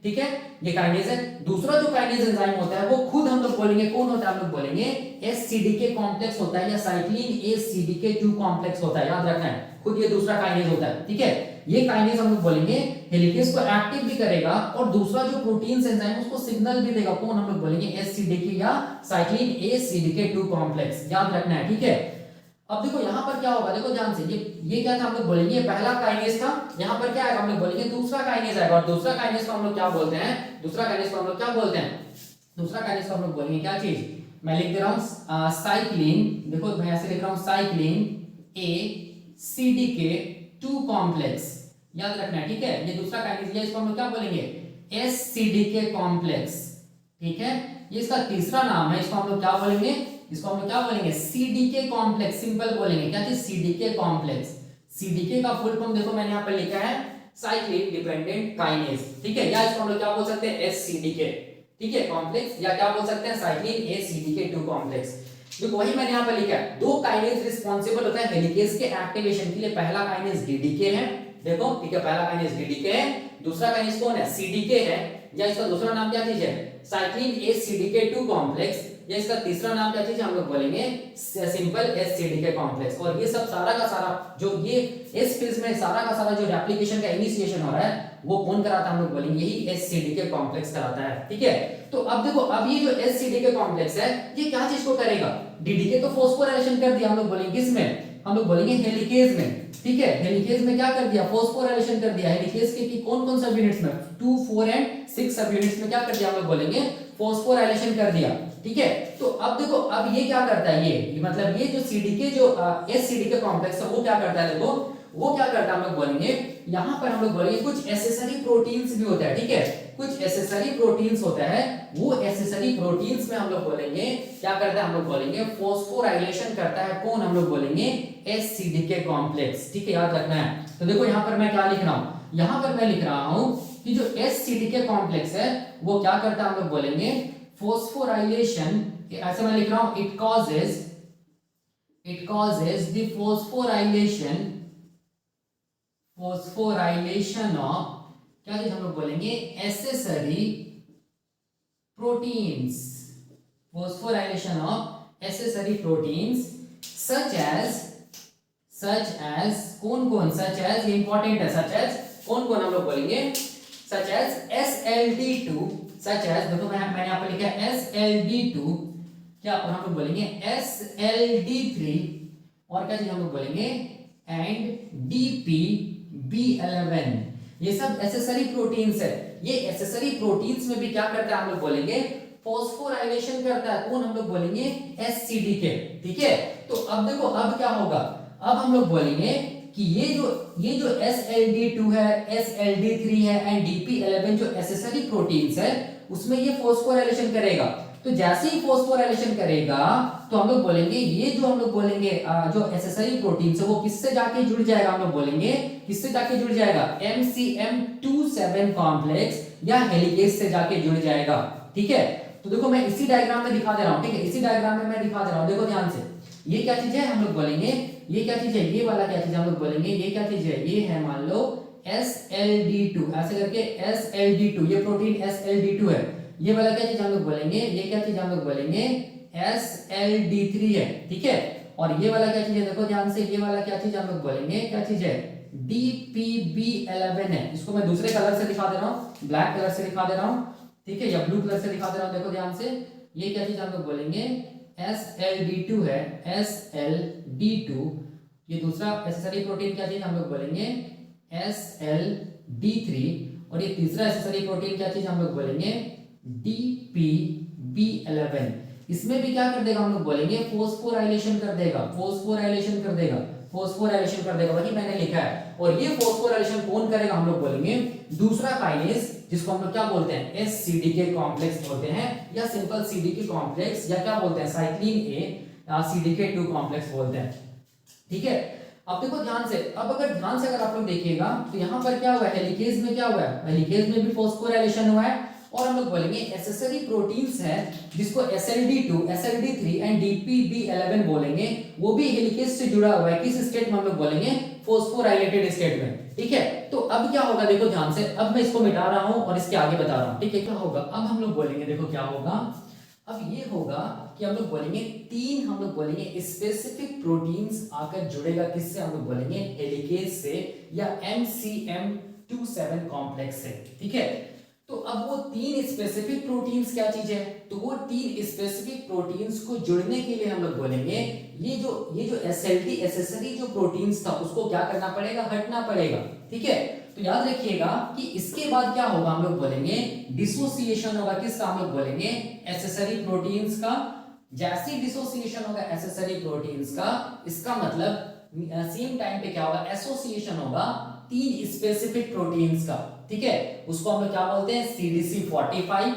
ठीक है, ये काइनेज है। दूसरा जो काइनेज एंजाइम होता है वो खुद हम लोग बोलेंगे कौन होता है, हम लोग बोलेंगे SCDK कॉम्प्लेक्स होता है या साइक्लिन ACDK2 कॉम्प्लेक्स होता है। याद रखना है, खुद ये दूसरा काइनेज होता है। ठीक है, ये काइनेज हम लोग बोलेंगे हेलिकेज को एक्टिव भी करेगा और दूसरा जो प्रोटीन एंजाइम उसको सिग्नल भी देगा, कौन, हम लोग बोलेंगे SCDK या साइक्लिन ACDK2 कॉम्प्लेक्स। याद रखना है। ठीक है, अब देखो यहाँ पर क्या होगा, देखो ध्यान से, ये क्या था, हम लोग बोलेंगे पहला काइनेज था, यहाँ पर क्या आएगा, हम लोग बोलेंगे दूसरा काइनेज आएगा। और दूसरा काइनेज को हम लोग क्या बोलते हैं, दूसरा काइनेज को हम लोग क्या बोलते हैं, दूसरा काइनेज को हम लोग बोलेंगे क्या चीज, मैं लिख दे रहा हूं साइक्लिन, देखो मैं ऐसे लिख रहा हूं साइक्लिन ACDK2 कॉम्प्लेक्स। याद रखना है। ठीक है, ये दूसरा काइनेज है, इसको हम लोग क्या बोलेंगे SCDK कॉम्प्लेक्स। ठीक है, ये इसका तीसरा नाम है, इसको हम लोग क्या बोलेंगे, इसको हम लोग क्या बोलेंगे CDK कॉम्प्लेक्स, सिंपल बोलेंगे क्या चीज, CDK कॉम्प्लेक्स। CDK का फुल फॉर्म देखो मैंने यहाँ पर लिखा है साइक्लिक डिपेंडेंट काइनेज। ठीक है, या इसको हम लोग क्या बोल सकते हैं SCDK। ठीक है, कॉम्प्लेक्स, या क्या बोल सकते हैं साइक्लिन ACDK2 कॉम्प्लेक्स। देखो वही मैंने यहाँ पर लिखा है, दो काइनेज रिस्पांसिबल होता है हेलिकेज के एक्टिवेशन के लिए। पहला काइनेज DDK है, देखो ठीक है, पहला काइनेज DDK है, दूसरा काइनेज कौन है, CDK है, या इसका दूसरा नाम क्या चीज है, साइक्लिन ACDK2 कॉम्प्लेक्स। या इसका तीसरा नाम क्या चीज है, हम लोग बोलेंगे सिंपल एससीडीके कॉम्प्लेक्स। और ये सब सारा का सारा जो ये इस फेज में सारा का सारा जो रेप्लिकेशन का इनिशिएशन हो रहा है वो कौन कराता है, हम लोग बोलेंगे यही एससीडीके कॉम्प्लेक्स कराता है। ठीक है, तो अब देखो, अब ये जो एससीडीके कॉम्प्लेक्स है ये क्या चीज को करेगा, डीडीके तो फॉस्फोराइलेशन कर दिया, हम लोग बोलेंगे किसमें, हम लोग बोलेंगे हेलिकेज में। ठीक है, हेलिकेज में क्या कर दिया, फॉस्फोराइलेशन कर दिया। हेलिकेज के की कौन कौन सब यूनिट्स में, 2, 4 एंड 6 सब यूनिट्स में क्या कर दिया, हम लोग बोलेंगे फॉस्फोराइलेशन कर दिया। ठीक है, तो अब देखो, अब ये क्या करता है, ये मतलब ये जो सीडीके जो एससीडीके कॉम्प्लेक्स है वो क्या करता है, देखो वो क्या करता है, हम लोग बोलेंगे यहां पर हम लोग बोलेंगे कुछ एसेसरी प्रोटीन्स भी होता है। ठीक है, कुछ एसेसरी प्रोटीन्स होता है, वो एसेसरी प्रोटीन्स में हम लोग बोलेंगे क्या करता है, हम लोग बोलेंगे फॉस्फोराइलेशन करता है। कौन, हम लोग बोलेंगे एससीडीके कॉम्प्लेक्स। ठीक है, याद रखना है। तो देखो यहां पर मैं क्या लिख रहा हूं, यहां पर मैं लिख रहा हूं कि जो एससीडीके कॉम्प्लेक्स है वो क्या करता है, हम लोग बोलेंगे फॉस्फोराइलेशन। ऐसे मैं लिख रहा हूं, it causes the phosphorylation of क्या चीज हम लोग बोलेंगे accessory proteins, phosphorylation of accessory proteins such as कौन कौन, such as ये इंपॉर्टेंट है, such as कौन कौन हम लोग बोलेंगे, such as SLD2, such as देखो मैंने यहाँ पर लिखा है SLD2 क्या, और हम लोग बोलेंगे SLD3 और क्या चीज हम लोग बोलेंगे एंड DPB11। ये सब एसेसरी प्रोटीन्स है। ये एसेसरी प्रोटीन्स में भी क्या करता है, हम लोग बोलेंगे फॉस्फोराइलेशन करता है। कौन, हम लोग बोलेंगे एससीडीके। ठीक है, तो अब देखो अब क्या होगा, अब हम लोग बोलेंगे कि ये जो SLD2 है, SLD3 है एंड DP11 जो एसेसरी प्रोटीन्स है उसमें ये फॉस्फोराइलेशन करेगा। तो जैसे ही फॉस्फोराइलेशन करेगा तो हम लोग बोलेंगे ये जो हम लोग बोलेंगे जो एसेसरी प्रोटीन्स है वो किससे जाके जुड़ जाएगा, हम लोग बोलेंगे किससे जाके जुड़ जाएगा, MCM27 कॉम्प्लेक्स या हेलिकेज से जाके जुड़ जाएगा। ठीक है, तो देखो मैं इसी डायग्राम में दिखा दे रहा हूं। ठीक है, इसी डायग्राम में मैं दिखा दे रहा हूं, देखो ध्यान से। ये क्या चीज है, हम लोग बोलेंगे ये क्या चीज है, ये वाला क्या चीज हम लोग बोलेंगे, ये क्या चीज है, ये है मान लो SLD2। ऐसे करके SLD2, ये प्रोटीन SLD2 है। ये वाला क्या चीज हम लोग बोलेंगे, ये क्या चीज हम लोग बोलेंगे SLD3 है। ठीक है, और ये वाला क्या चीज है, देखो ध्यान से, ये वाला क्या चीज हम लोग बोलेंगे, क्या चीज है, DPB11 है। इसको मैं दूसरे कलर से दिखा दे रहा हूं, ब्लैक कलर से दिखा दे रहा हूं। ठीक है, या ब्लू कलर से दिखा दे रहा हूं, देखो ध्यान से। ये क्या चीज हम लोग बोलेंगे SLD2 है, SLD2। ये दूसरा एसेसरी प्रोटीन क्या चीज हम लोग बोलेंगे SLD3। और ये तीसरा एसेसरी प्रोटीन क्या चीज हम लोग बोलेंगे DPB11। इसमें भी क्या कर देगा, हम लोग बोलेंगे फॉस्फोराइलेशन कर देगा, फॉस्फोराइलेशन कर देगा, फॉस्फोराइलेशन कर देगा, वही मैंने लिखा है। और ये फॉस्फोराइलेशन कौन करेगा, हम लोग बोलेंगे दूसरा काइनेज, जिसको हम लोग क्या बोलते हैं एससीडीके कॉम्प्लेक्स बोलते हैं, या सिंपल सीडीके कॉम्प्लेक्स, या क्या बोलते हैं साइक्लिन ए CDK2 कॉम्प्लेक्स बोलते हैं। ठीक है, अब देखो ध्यान से, अब अगर ध्यान से अगर आप लोग देखिएगा तो यहाँ पर क्या हुआ है, हेलिकेज में क्या हुआ है, हेलिकेज में भी फॉस्फोराइलेशन हुआ है। और हम लोग बोलेंगे एसेसरी प्रोटीन्स है जिसको SLD2, SLD3 एंड DPB11 बोलेंगे, वो भी हेलिकेज से जुड़ा हुआ है। किस स्टेट में, हम लोग बोलेंगे फॉस्फोराइलेटेड स्टेट में। ठीक है, तो अब क्या होगा, देखो ध्यान से, अब मैं इसको मिटा रहा हूं और इसके आगे बता रहा हूं। ठीक है, क्या होगा, अब हम लोग बोलेंगे, देखो क्या होगा, अब ये होगा कि हम लोग बोलेंगे तीन, हम लोग बोलेंगे स्पेसिफिक प्रोटीन्स आकर जुड़ेगा, किससे, हम लोग बोलेंगे हेलिकेज से या MCM27 कॉम्प्लेक्स से। ठीक है, तो अब वो तीन स्पेसिफिक प्रोटीन्स क्या चीज है, तो वो तीन स्पेसिफिक प्रोटीन्स को जुड़ने के लिए हम लोग बोलेंगे ये जो SLD एसेसरी जो प्रोटीन्स था उसको क्या करना पड़ेगा, हटना पड़ेगा। ठीक है, तो याद रखिएगा कि इसके बाद क्या होगा, हम लोग बोलेंगे डिसोसिएशन होगा, किसका, हम लोग बोलेंगे एसेसरी प्रोटीन्स का। जैसे डिसोसिएशन होगा एसेसरी प्रोटीन्स का, इसका मतलब सेम टाइम पे क्या होगा, एसोसिएशन होगा तीन स्पेसिफिक प्रोटीन्स का। ठीक है, उसको हम लोग क्या बोलते हैं CDC45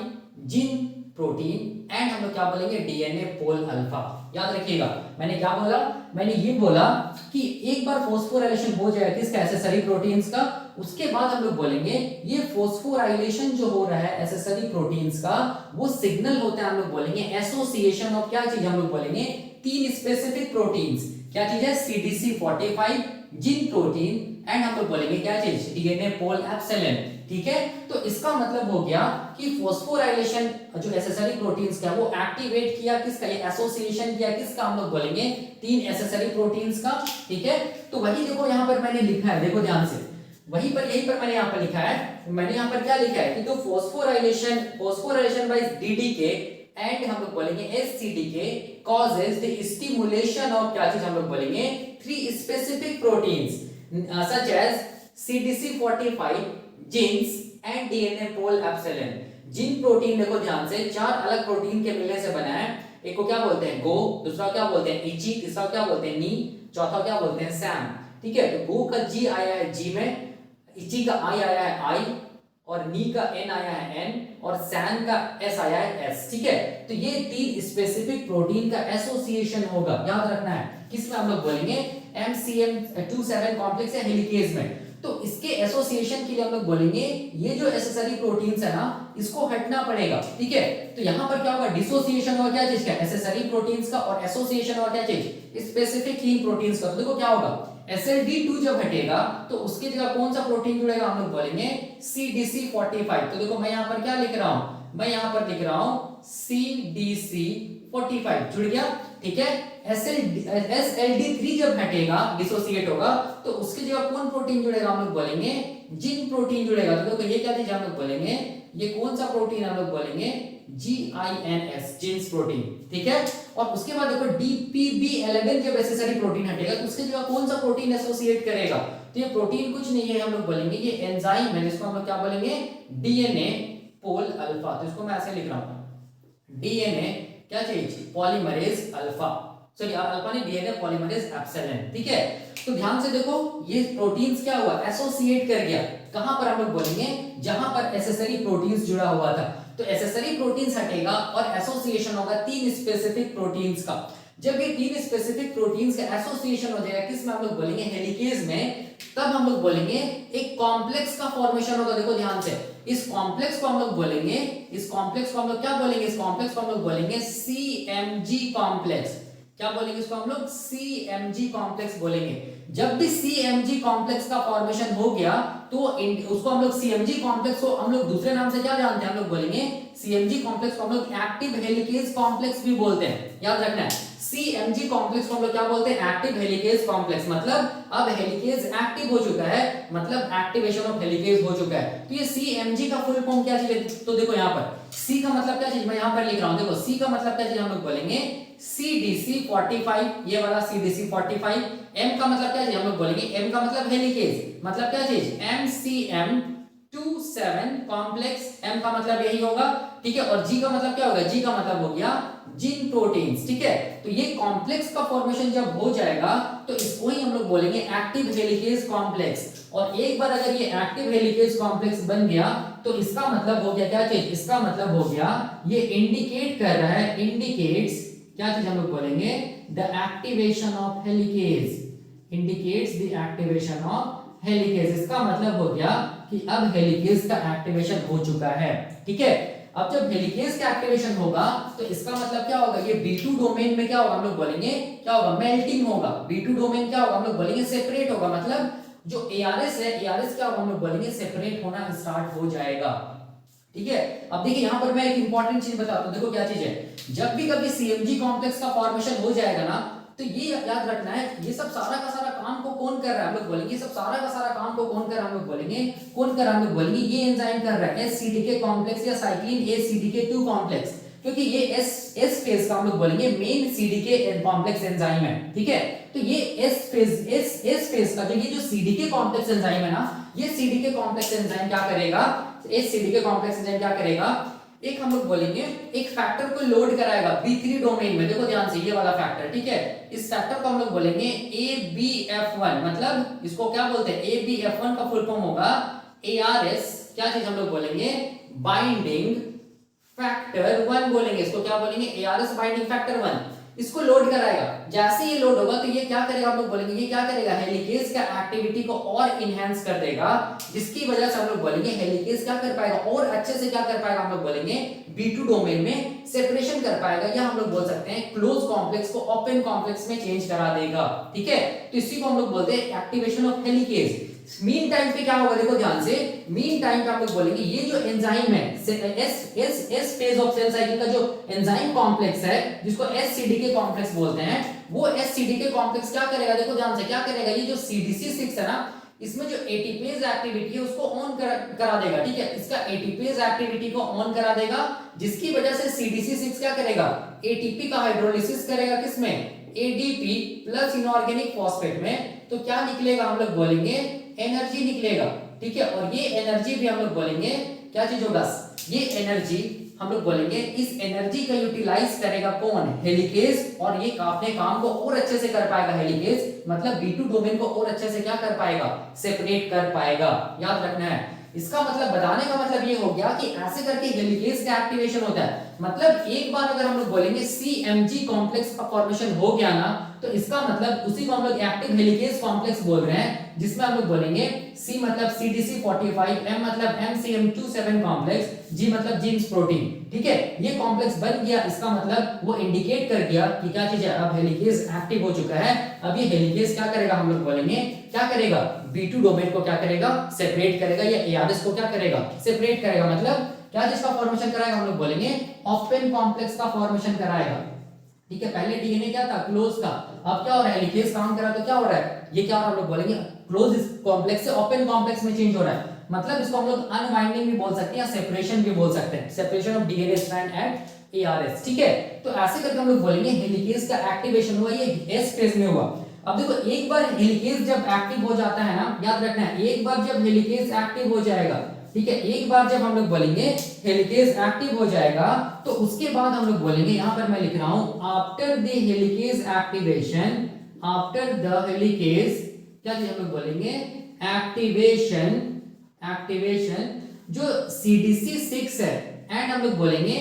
जिन प्रोटीन एंड हम लोग क्या बोलेंगे DNA पोल अल्फा। याद रखिएगा मैंने क्या बोला, मैंने ये बोला कि एक बार फॉस्फोराइलेशन हो जाए किसका, एसेसरी प्रोटीन्स का, उसके बाद हम लोग बोलेंगे ये फॉस्फोराइलेशन जो हो रहा है एसेसरी प्रोटीन्स का वो सिग्नल होता है, हम लोग बोलेंगे एसोसिएशन ऑफ क्या चीज, हम लोग बोलेंगे तीन स्पेसिफिक प्रोटीन्स। क्या चीज है, CDC45 जिन प्रोटीन एंड हम लोग बोलेंगे क्या चीज, DNA पोल एप्सिलॉन। ठीक है। तो इसका मतलब हो गया कि फॉस्फोराइलेशन जो एसेसरी प्रोटीन्स का वो एक्टिवेट किया किसका, ये एसोसिएशन किया किसका, हम लोग बोलेंगे 3 एसेसरी प्रोटीन्स का, ठीक है। तो वही देखो यहाँ पर मैंने लिखा है, देखो ध्यान से, वहीं पर यहीं पर मैंने यहाँ पर लिखा है, मैंने यहाँ पर क्या लिखा है कि तो फॉस्फोराइलेशन बाय डीडीके एंड हम लोग बोलेंगे SCDK causes the stimulation of क्या चीज हम लोग बोलेंगे 3 specific proteins such as CDC45 genes and DNA pol epsilon. जिन प्रोटीन देखो ध्यान से 4 अलग प्रोटीन के मिलने से बना है, एक को क्या बोलते हैं गो, दूसरा क्या बोलते हैं इची, तीसरा क्या बोलते हैं नी, चौथा क्या बोलते हैं सैम, ठीक है। तो गो का जी आया है जी में, इची का आई आया है आई, और नी का एन आया है एन, और सैन का एस आया है एस, ठीक है। तो ये 3 स्पेसिफिक प्रोटीन का एसोसिएशन होगा, याद रखना है, किसमें हम लोग बोलेंगे MCM27 कॉम्प्लेक्स या हेलिकेज में। तो इसके एसोसिएशन के लिए हम लोग बोलेंगे ये जो एसेसरी प्रोटीन्स है ना इसको हटना पड़ेगा, ठीक है। तो यहां पर क्या होगा, डिसोसिएशन होगा क्या चीज का, एसेसरी प्रोटीन्स का, और एसोसिएशन होगा क्या चीज, स्पेसिफिक हीम प्रोटीन्स का। तो देखो क्या होगा, SLD2 जब हटेगा तो उसकी जगह कौन सा प्रोटीन जुड़ेगा, हम लोग बोलेंगे CDC45। तो देखो मैं यहां पर क्या लिख रहा हूं, मैं यहां पर लिख रहा हूं CDC45 जुड़ गया, ठीक है। SLD3 जब हटेगा, डिसोसिएट होगा, तो उसकी जगह कौन प्रोटीन जुड़ेगा, हम लोग बोलेंगे जिन प्रोटीन जुड़ेगा। तो देखो ये क्या चीज हम लोग बोलेंगे, ये कौन सा प्रोटीन हम लोग बोलेंगे GINS, जिन्स प्रोटीन, ठीक है। और उसके बाद देखो DPB11 जब एसेसरी प्रोटीन हटेगा तो उसकी जगह कौन सा प्रोटीन एसोसिएट करेगा, तो ये प्रोटीन कुछ नहीं है, हम लोग बोलेंगे ये एंजाइम है, जिसको हम लोग क्या बोलेंगे DNA पोल अल्फा। तो इसको मैं ऐसे लिख रहा हूं, DNA क्या चीज, पॉलीमरेज अल्फा, सॉरी अल्फा नहीं, DNA पॉलीमरेज एप्सिलॉन, ठीक है। तो ध्यान से देखो ये प्रोटीन्स क्या हुआ, एसोसिएट कर गया, कहां पर हम लोग बोलेंगे, जहां पर एसेसरी प्रोटीन्स जुड़ा हुआ था। तो एसेसरी प्रोटीन्स हटेगा और एसोसिएशन होगा 3 स्पेसिफिक प्रोटीन्स का। जब ये 3 स्पेसिफिक प्रोटीन्स का एसोसिएशन हो जाएगा किसमें, हम लोग बोलेंगे हेलिकेज में, तब हम लोग बोलेंगे एक कॉम्प्लेक्स का फॉर्मेशन होगा। देखो ध्यान से, इस कॉम्प्लेक्स को हम लोग बोलेंगे, इस कॉम्प्लेक्स को हम लोग क्या बोलेंगे, इस कॉम्प्लेक्स को हम लोग बोलेंगे CMG कॉम्प्लेक्स। क्या बोलेंगे इसको हम लोग, CMG कॉम्प्लेक्स बोलेंगे। जब भी CMG कॉम्प्लेक्स का फॉर्मेशन हो गया तो उसको हम लोग CMG कॉम्प्लेक्स को हम लोग दूसरे नाम से क्या जानते हैं, हम लोग बोलेंगे CMG कॉम्प्लेक्स को हम लोग एक्टिव हेलिकेज कॉम्प्लेक्स भी बोलते हैं, याद रखना है। CMG कॉम्प्लेक्स को हम लोग क्या बोलते हैं, एक्टिव हेलिकेज कॉम्प्लेक्स। मतलब अब हेलिकेज एक्टिव हो चुका है, मतलब एक्टिवेशन ऑफ हेलिकेज हो चुका है। तो ये CMG का फुल फॉर्म क्या चीज, तो देखो यहाँ पर C का मतलब क्या चीज, मैं यहाँ पर लिख रहा हूँ, देखो C का मतलब क्या चीज, हम लोग बोलेंगे CDC45, ये वाला CDC45। M का मतलब क्या चीज, हम लोग बोलेंगे M का मतलब हेलिकेज, मतलब क्या चीज MCM27 कॉम्प्लेक्स, M का मतलब यही होगा, ठीक है। और G का मतलब क्या होगा, G का मतलब हो गया जिन प्रोटीन्स, ठीक है। तो ये कॉम्प्लेक्स का फॉर्मेशन जब हो जाएगा तो इसको ही हम लोग बोलेंगे एक्टिव हेलिकेज कॉम्प्लेक्स। और एक बार अगर ये एक्टिव हेलिकेज कॉम्प्लेक्स बन गया तो इसका मतलब हो गया क्या चीज, इसका मतलब हो गया ये इंडिकेट कर रहा है, इंडिकेट्स क्या चीज हम लोग बोलेंगे, the activation of helicase, indicates the activation of helicase. इसका मतलब हो गया कि अब हेलिकेज का एक्टिवेशन हो चुका है, ठीक है। अब जब हेलिकेज का एक्टिवेशन होगा तो इसका मतलब क्या होगा, ये B2 डोमेन में क्या होगा, हम लोग बोलेंगे क्या होगा, मेल्टिंग होगा। B2 डोमेन क्या होगा, हम लोग बोलेंगे सेपरेट होगा, मतलब जो ARS है, ARS क्या होगा, हम लोग बोलेंगे सेपरेट होना स्टार्ट हो जाएगा, ठीक है। अब देखिए यहाँ पर मैं एक इंपॉर्टेंट चीज बताता हूँ, देखो क्या चीज है, जब भी कभी CMG कॉम्प्लेक्स का फॉर्मेशन हो जाएगा ना तो ये याद रखना है, ये सब सारा का सारा काम को कौन कर रहा है, हम लोग बोलेंगे सब सारा का सारा काम को कौन कर रहा है, हम लोग बोलेंगे कौन कर रहा है, हम लोग बोलेंगे ये एंजाइम कर रहा है SCDK कॉम्प्लेक्स या साइक्लिन ACDK2 कॉम्प्लेक्स, क्योंकि ये S फेज का हम लोग बोलेंगे मेन CDK कॉम्प्लेक्स एंजाइम है, ठीक है। तो ये S फेज का जो ये जो CDK कॉम्प्लेक्स एंजाइम है ना, ये CDK कॉम्प्लेक्स एंजाइम क्या करेगा, CDK कॉम्प्लेक्स एंजाइम क्या करेगा, एक हम लोग बोलेंगे एक फैक्टर को लोड कराएगा B3 डोमेन में। देखो ध्यान से, ये वाला फैक्टर, ठीक है, इस फैक्टर को हम लोग बोलेंगे ABF1, मतलब इसको क्या बोलते हैं, ABF1 का फुल फॉर्म होगा ARS, क्या चीज हम लोग बोलेंगे, बाइंडिंग फैक्टर 1 बोलेंगे, इसको क्या बोलेंगे, ARS बाइंडिंग फैक्टर 1। इसको लोड कराएगा, जैसे ये लोड होगा तो ये क्या करेगा, हम लोग बोलेंगे ये क्या करेगा, हेलिकेज का एक्टिविटी को और इनहेंस कर देगा, जिसकी वजह से हम लोग बोलेंगे हेलिकेज क्या कर पाएगा, और अच्छे से क्या कर पाएगा, हम लोग बोलेंगे B2 डोमेन में सेपरेशन कर पाएगा, या हम लोग बोल सकते हैं क्लोज कॉम्प्लेक्स को ओपन कॉम्प्लेक्स में चेंज करा देगा। ठीक है, तो इसी को हम लोग बोलते हैं activation of helicase. Mean time पे क्या होगा, देखो ध्यान से, मीन टाइम पे हम लोग बोलेंगे ये जो एंजाइम है S phase of cell cycle का जो एंजाइम कॉम्प्लेक्स है, जिसको एससीडीके कॉम्प्लेक्स बोलते हैं, वो एससीडीके कॉम्प्लेक्स क्या करेगा, देखो ध्यान से क्या करेगा, ये जो सीडीसी6 है ना, इसमें जो एटीपेज एक्टिविटी है उसको ऑन करा देगा। ठीक है, इसका एटीपेज एक्टिविटी को ऑन करा देगा, जिसकी वजह से सीडीसी6 क्या करेगा, एटीपी का हाइड्रोलिसिस करेगा, किसमें, एडीपी प्लस इनऑर्गेनिक फॉस्फेट में। तो क्या निकलेगा, हम लोग बोलेंगे एनर्जी निकलेगा। ठीक है, और ये एनर्जी भी हम लोग बोलेंगे क्या चीज होगा, ये एनर्जी हम लोग बोलेंगे, इस एनर्जी का यूटिलाइज करेगा कौन, हेलिकेज, और ये अपने काम को और अच्छे से कर पाएगा हेलिकेज, मतलब B2 डोमेन को और अच्छे से क्या कर पाएगा, सेपरेट कर पाएगा। याद रखना है, इसका मतलब बताने का मतलब ये हो गया कि ऐसे करके हेलिकेज का एक्टिवेशन होता है। मतलब एक बार अगर हम लोग बोलेंगे CMG कॉम्प्लेक्स का फॉर्मेशन हो गया ना, तो इसका मतलब उसी को हम लोग एक्टिव हेलिकेज कॉम्प्लेक्स बोल रहे हैं, जिसमें हम लोग बोलेंगे C मतलब CDC45, M मतलब MCM27 कॉम्प्लेक्स, G मतलब जीन्स प्रोटीन। ठीक है, ये कॉम्प्लेक्स बन गया, इसका मतलब वो इंडिकेट कर दिया कि क्या चीज है, अब हेलिकेज एक्टिव हो चुका है। अब ये हेलिकेज क्या करेगा, हम लोग बोलेंगे क्या करेगा, B2 डोमेन को क्या करेगा, सेपरेट करेगा, या ARS को क्या करेगा, सेपरेट करेगा। मतलब क्या जिसका फॉर्मेशन कराएगा, हम लोग बोलेंगे ओपन कॉम्प्लेक्स का फॉर्मेशन कराएगा। ठीक है, पहले डीएनए क्या था, क्लोज था, अब क्या हो रहा है, हेलिकेज काम कर रहा है, तो क्या हो रहा है, ये क्या हो रहा है, हम लोग बोलेंगे क्लोज कॉम्प्लेक्स से ओपन कॉम्प्लेक्स में चेंज हो रहा है। मतलब इसको हम लोग अनवाइंडिंग भी बोल सकते हैं या सेपरेशन भी बोल सकते हैं, separation of DNA strand at ARS। ठीक है, तो ऐसे करके हम लोग बोलेंगे हेलिकेज का एक्टिवेशन हुआ, ये एस फेज में हुआ। अब देखो, एक बार हेलिकेज जब एक्टिव हो जाता है ना, याद रखना है, एक बार जब हेलिकेज एक्टिव हो जाएगा, ठीक है, एक बार जब हम लोग बोलेंगे हेलिकेज एक्टिव हो जाएगा, तो उसके बाद हम लोग बोलेंगे, यहां पर मैं लिख रहा हूं after the helicase activation, after the helicase क्या चीज हम लोग बोलेंगे, एक्टिवेशन, एक्टिवेशन जो CDC6 है एंड हम लोग बोलेंगे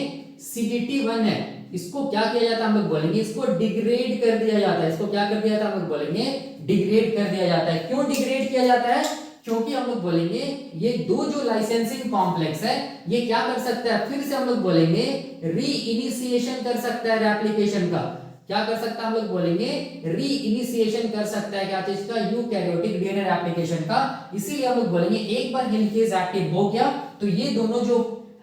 CDT1 है, इसको क्या किया जाता है, हम लोग बोलेंगे इसको डिग्रेड कर दिया जाता है। इसको क्या कर दिया जाता है, हम लोग बोलेंगे डिग्रेड कर दिया जाता है। क्यों डिग्रेड किया जाता है, क्योंकि हम लोग बोलेंगे ये दो जो लाइसेंसिंग कॉम्प्लेक्स है, ये क्या कर सकता है, फिर से हम लोग बोलेंगे री इनिशिएशन कर सकता है रेप्लिकेशन का। क्या कर सकता है, हम लोग बोलेंगे री इनिशिएशन कर सकता है, क्या चीज का, यूकैरियोटिक डीएनए रेप्लिकेशन का। इसीलिए हम लोग बोलेंगे एक बार हेलिकेज एक्टिव हो गया, तो ये दोनों जो